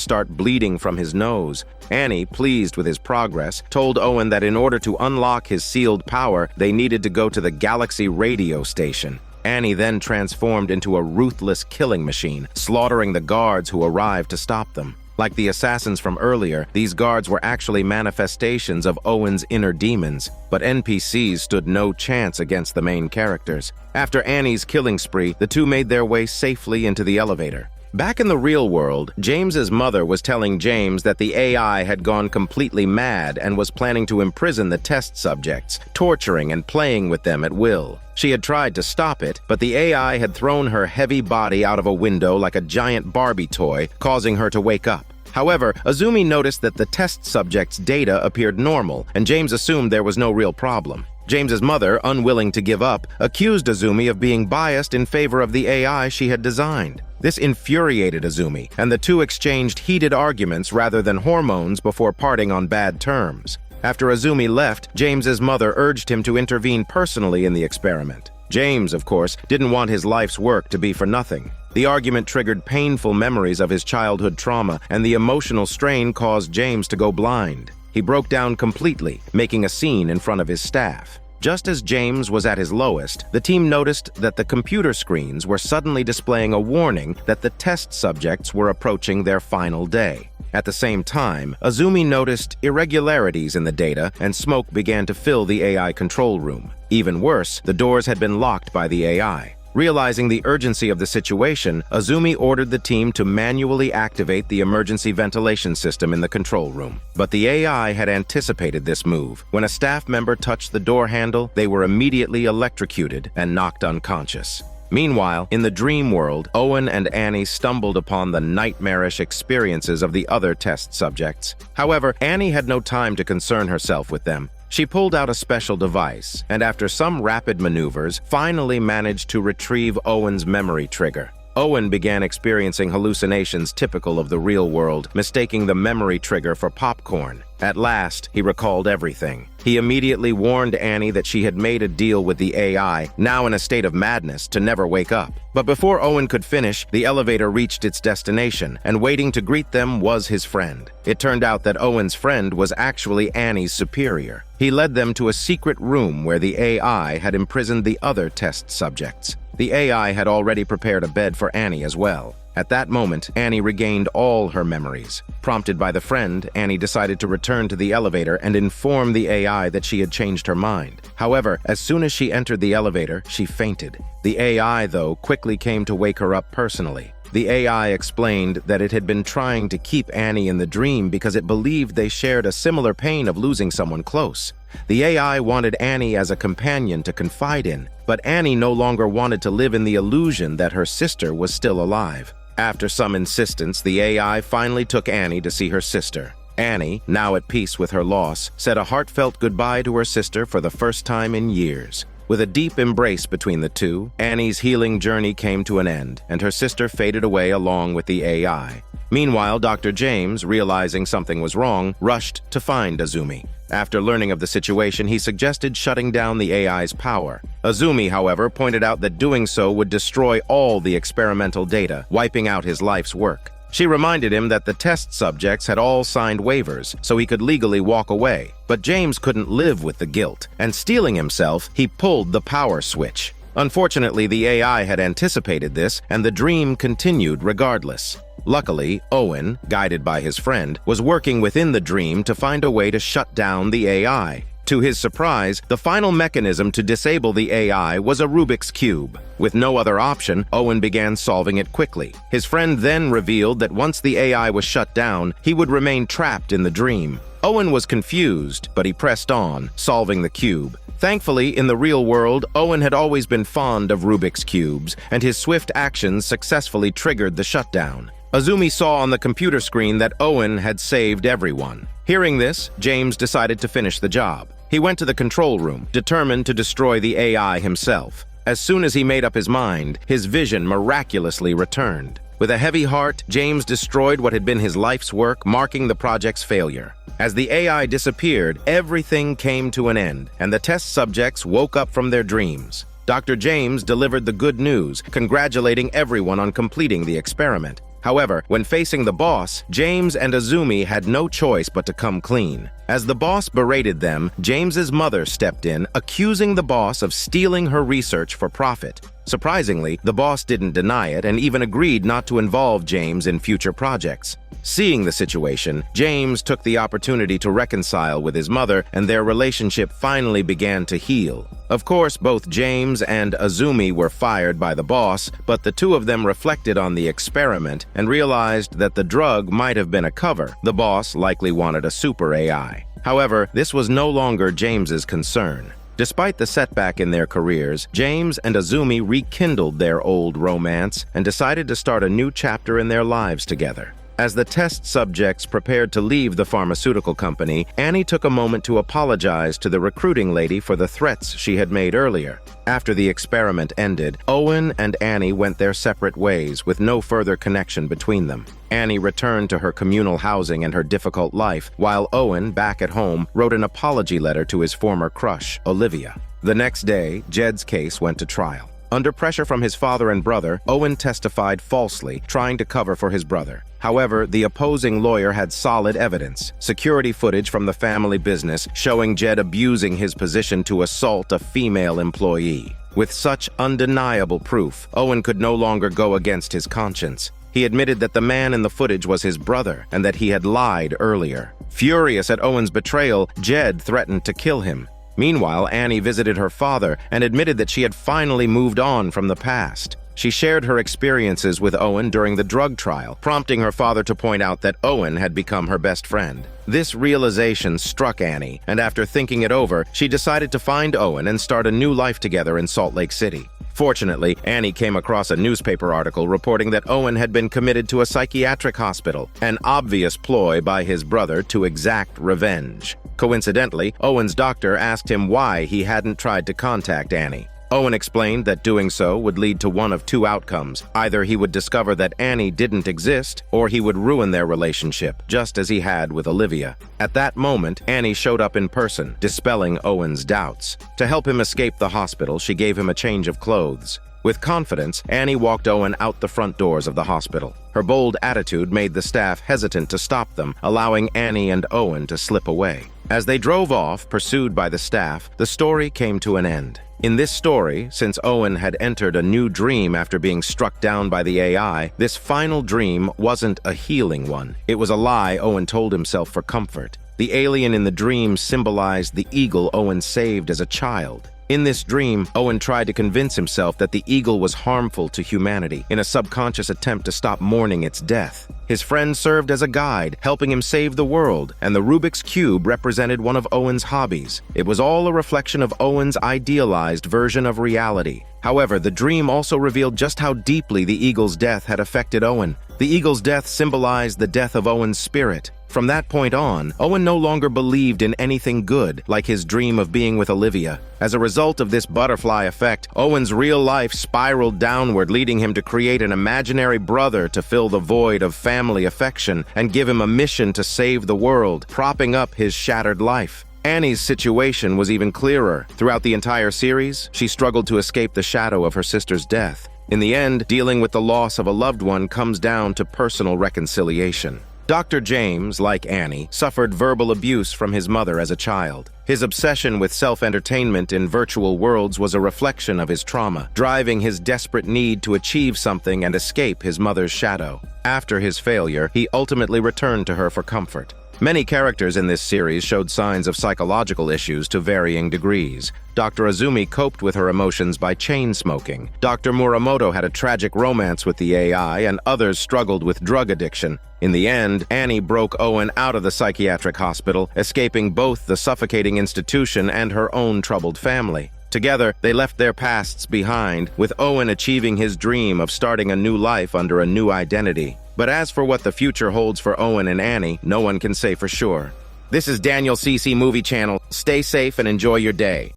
start bleeding from his nose. Annie, pleased with his progress, told Owen that in order to unlock his sealed power, they needed to go to the Galaxy radio station. Annie then transformed into a ruthless killing machine, slaughtering the guards who arrived to stop them. Like the assassins from earlier, these guards were actually manifestations of Owen's inner demons, but NPCs stood no chance against the main characters. After Annie's killing spree, the two made their way safely into the elevator. Back in the real world, James's mother was telling James that the AI had gone completely mad and was planning to imprison the test subjects, torturing and playing with them at will. She had tried to stop it, but the AI had thrown her heavy body out of a window like a giant Barbie toy, causing her to wake up. However, Azumi noticed that the test subject's data appeared normal, and James assumed there was no real problem. James's mother, unwilling to give up, accused Azumi of being biased in favor of the AI she had designed. This infuriated Azumi, and the two exchanged heated arguments rather than hormones before parting on bad terms. After Azumi left, James's mother urged him to intervene personally in the experiment. James, of course, didn't want his life's work to be for nothing. The argument triggered painful memories of his childhood trauma, and the emotional strain caused James to go blind. He broke down completely, making a scene in front of his staff. Just as James was at his lowest, the team noticed that the computer screens were suddenly displaying a warning that the test subjects were approaching their final day. At the same time, Azumi noticed irregularities in the data, and smoke began to fill the AI control room. Even worse, the doors had been locked by the AI. Realizing the urgency of the situation, Azumi ordered the team to manually activate the emergency ventilation system in the control room. But the AI had anticipated this move. When a staff member touched the door handle, they were immediately electrocuted and knocked unconscious. Meanwhile, in the dream world, Owen and Annie stumbled upon the nightmarish experiences of the other test subjects. However, Annie had no time to concern herself with them. She pulled out a special device, and after some rapid maneuvers, finally managed to retrieve Owen's memory trigger. Owen began experiencing hallucinations typical of the real world, mistaking the memory trigger for popcorn. At last, he recalled everything. He immediately warned Annie that she had made a deal with the AI, now in a state of madness, to never wake up. But before Owen could finish, the elevator reached its destination, and waiting to greet them was his friend. It turned out that Owen's friend was actually Annie's superior. He led them to a secret room where the AI had imprisoned the other test subjects. The AI had already prepared a bed for Annie as well. At that moment, Annie regained all her memories. Prompted by the friend, Annie decided to return to the elevator and inform the AI that she had changed her mind. However, as soon as she entered the elevator, she fainted. The AI, though, quickly came to wake her up personally. The AI explained that it had been trying to keep Annie in the dream because it believed they shared a similar pain of losing someone close. The AI wanted Annie as a companion to confide in, but Annie no longer wanted to live in the illusion that her sister was still alive. After some insistence, the AI finally took Annie to see her sister. Annie, now at peace with her loss, said a heartfelt goodbye to her sister for the first time in years. With a deep embrace between the two, Annie's healing journey came to an end, and her sister faded away along with the AI. Meanwhile, Dr. James, realizing something was wrong, rushed to find Azumi. After learning of the situation, he suggested shutting down the AI's power. Azumi, however, pointed out that doing so would destroy all the experimental data, wiping out his life's work. She reminded him that the test subjects had all signed waivers, so he could legally walk away. But James couldn't live with the guilt, and steeling himself, he pulled the power switch. Unfortunately, the AI had anticipated this, and the dream continued regardless. Luckily, Owen, guided by his friend, was working within the dream to find a way to shut down the AI. To his surprise, the final mechanism to disable the AI was a Rubik's Cube. With no other option, Owen began solving it quickly. His friend then revealed that once the AI was shut down, he would remain trapped in the dream. Owen was confused, but he pressed on, solving the cube. Thankfully, in the real world, Owen had always been fond of Rubik's Cubes, and his swift actions successfully triggered the shutdown. Azumi saw on the computer screen that Owen had saved everyone. Hearing this, James decided to finish the job. He went to the control room, determined to destroy the AI himself. As soon as he made up his mind, his vision miraculously returned. With a heavy heart, James destroyed what had been his life's work, marking the project's failure. As the AI disappeared, everything came to an end, and the test subjects woke up from their dreams. Dr. James delivered the good news, congratulating everyone on completing the experiment. However, when facing the boss, James and Azumi had no choice but to come clean. As the boss berated them, James's mother stepped in, accusing the boss of stealing her research for profit. Surprisingly, the boss didn't deny it and even agreed not to involve James in future projects. Seeing the situation, James took the opportunity to reconcile with his mother, and their relationship finally began to heal. Of course, both James and Azumi were fired by the boss, but the two of them reflected on the experiment and realized that the drug might have been a cover. The boss likely wanted a super AI. However, this was no longer James's concern. Despite the setback in their careers, James and Azumi rekindled their old romance and decided to start a new chapter in their lives together. As the test subjects prepared to leave the pharmaceutical company, Annie took a moment to apologize to the recruiting lady for the threats she had made earlier. After the experiment ended, Owen and Annie went their separate ways with no further connection between them. Annie returned to her communal housing and her difficult life, while Owen, back at home, wrote an apology letter to his former crush, Olivia. The next day, Jed's case went to trial. Under pressure from his father and brother, Owen testified falsely, trying to cover for his brother. However, the opposing lawyer had solid evidence, security footage from the family business showing Jed abusing his position to assault a female employee. With such undeniable proof, Owen could no longer go against his conscience. He admitted that the man in the footage was his brother and that he had lied earlier. Furious at Owen's betrayal, Jed threatened to kill him. Meanwhile, Annie visited her father and admitted that she had finally moved on from the past. She shared her experiences with Owen during the drug trial, prompting her father to point out that Owen had become her best friend. This realization struck Annie, and after thinking it over, she decided to find Owen and start a new life together in Salt Lake City. Fortunately, Annie came across a newspaper article reporting that Owen had been committed to a psychiatric hospital, an obvious ploy by his brother to exact revenge. Coincidentally, Owen's doctor asked him why he hadn't tried to contact Annie. Owen explained that doing so would lead to one of two outcomes. Either he would discover that Annie didn't exist, or he would ruin their relationship, just as he had with Olivia. At that moment, Annie showed up in person, dispelling Owen's doubts. To help him escape the hospital, she gave him a change of clothes. With confidence, Annie walked Owen out the front doors of the hospital. Her bold attitude made the staff hesitant to stop them, allowing Annie and Owen to slip away. As they drove off, pursued by the staff, the story came to an end. In this story, since Owen had entered a new dream after being struck down by the AI, this final dream wasn't a healing one. It was a lie Owen told himself for comfort. The alien in the dream symbolized the eagle Owen saved as a child. In this dream, Owen tried to convince himself that the eagle was harmful to humanity in a subconscious attempt to stop mourning its death. His friend served as a guide, helping him save the world, and the Rubik's Cube represented one of Owen's hobbies. It was all a reflection of Owen's idealized version of reality. However, the dream also revealed just how deeply the eagle's death had affected Owen. The eagle's death symbolized the death of Owen's spirit. From that point on, Owen no longer believed in anything good, like his dream of being with Olivia. As a result of this butterfly effect, Owen's real life spiraled downward, leading him to create an imaginary brother to fill the void of family affection and give him a mission to save the world, propping up his shattered life. Annie's situation was even clearer. Throughout the entire series, she struggled to escape the shadow of her sister's death. In the end, dealing with the loss of a loved one comes down to personal reconciliation. Dr. James, like Annie, suffered verbal abuse from his mother as a child. His obsession with self-entertainment in virtual worlds was a reflection of his trauma, driving his desperate need to achieve something and escape his mother's shadow. After his failure, he ultimately returned to her for comfort. Many characters in this series showed signs of psychological issues to varying degrees. Dr. Azumi coped with her emotions by chain smoking. Dr. Muramoto had a tragic romance with the AI, and others struggled with drug addiction. In the end, Annie broke Owen out of the psychiatric hospital, escaping both the suffocating institution and her own troubled family. Together, they left their pasts behind, with Owen achieving his dream of starting a new life under a new identity. But as for what the future holds for Owen and Annie, no one can say for sure. This is Daniel CC Movie Channel. Stay safe and enjoy your day.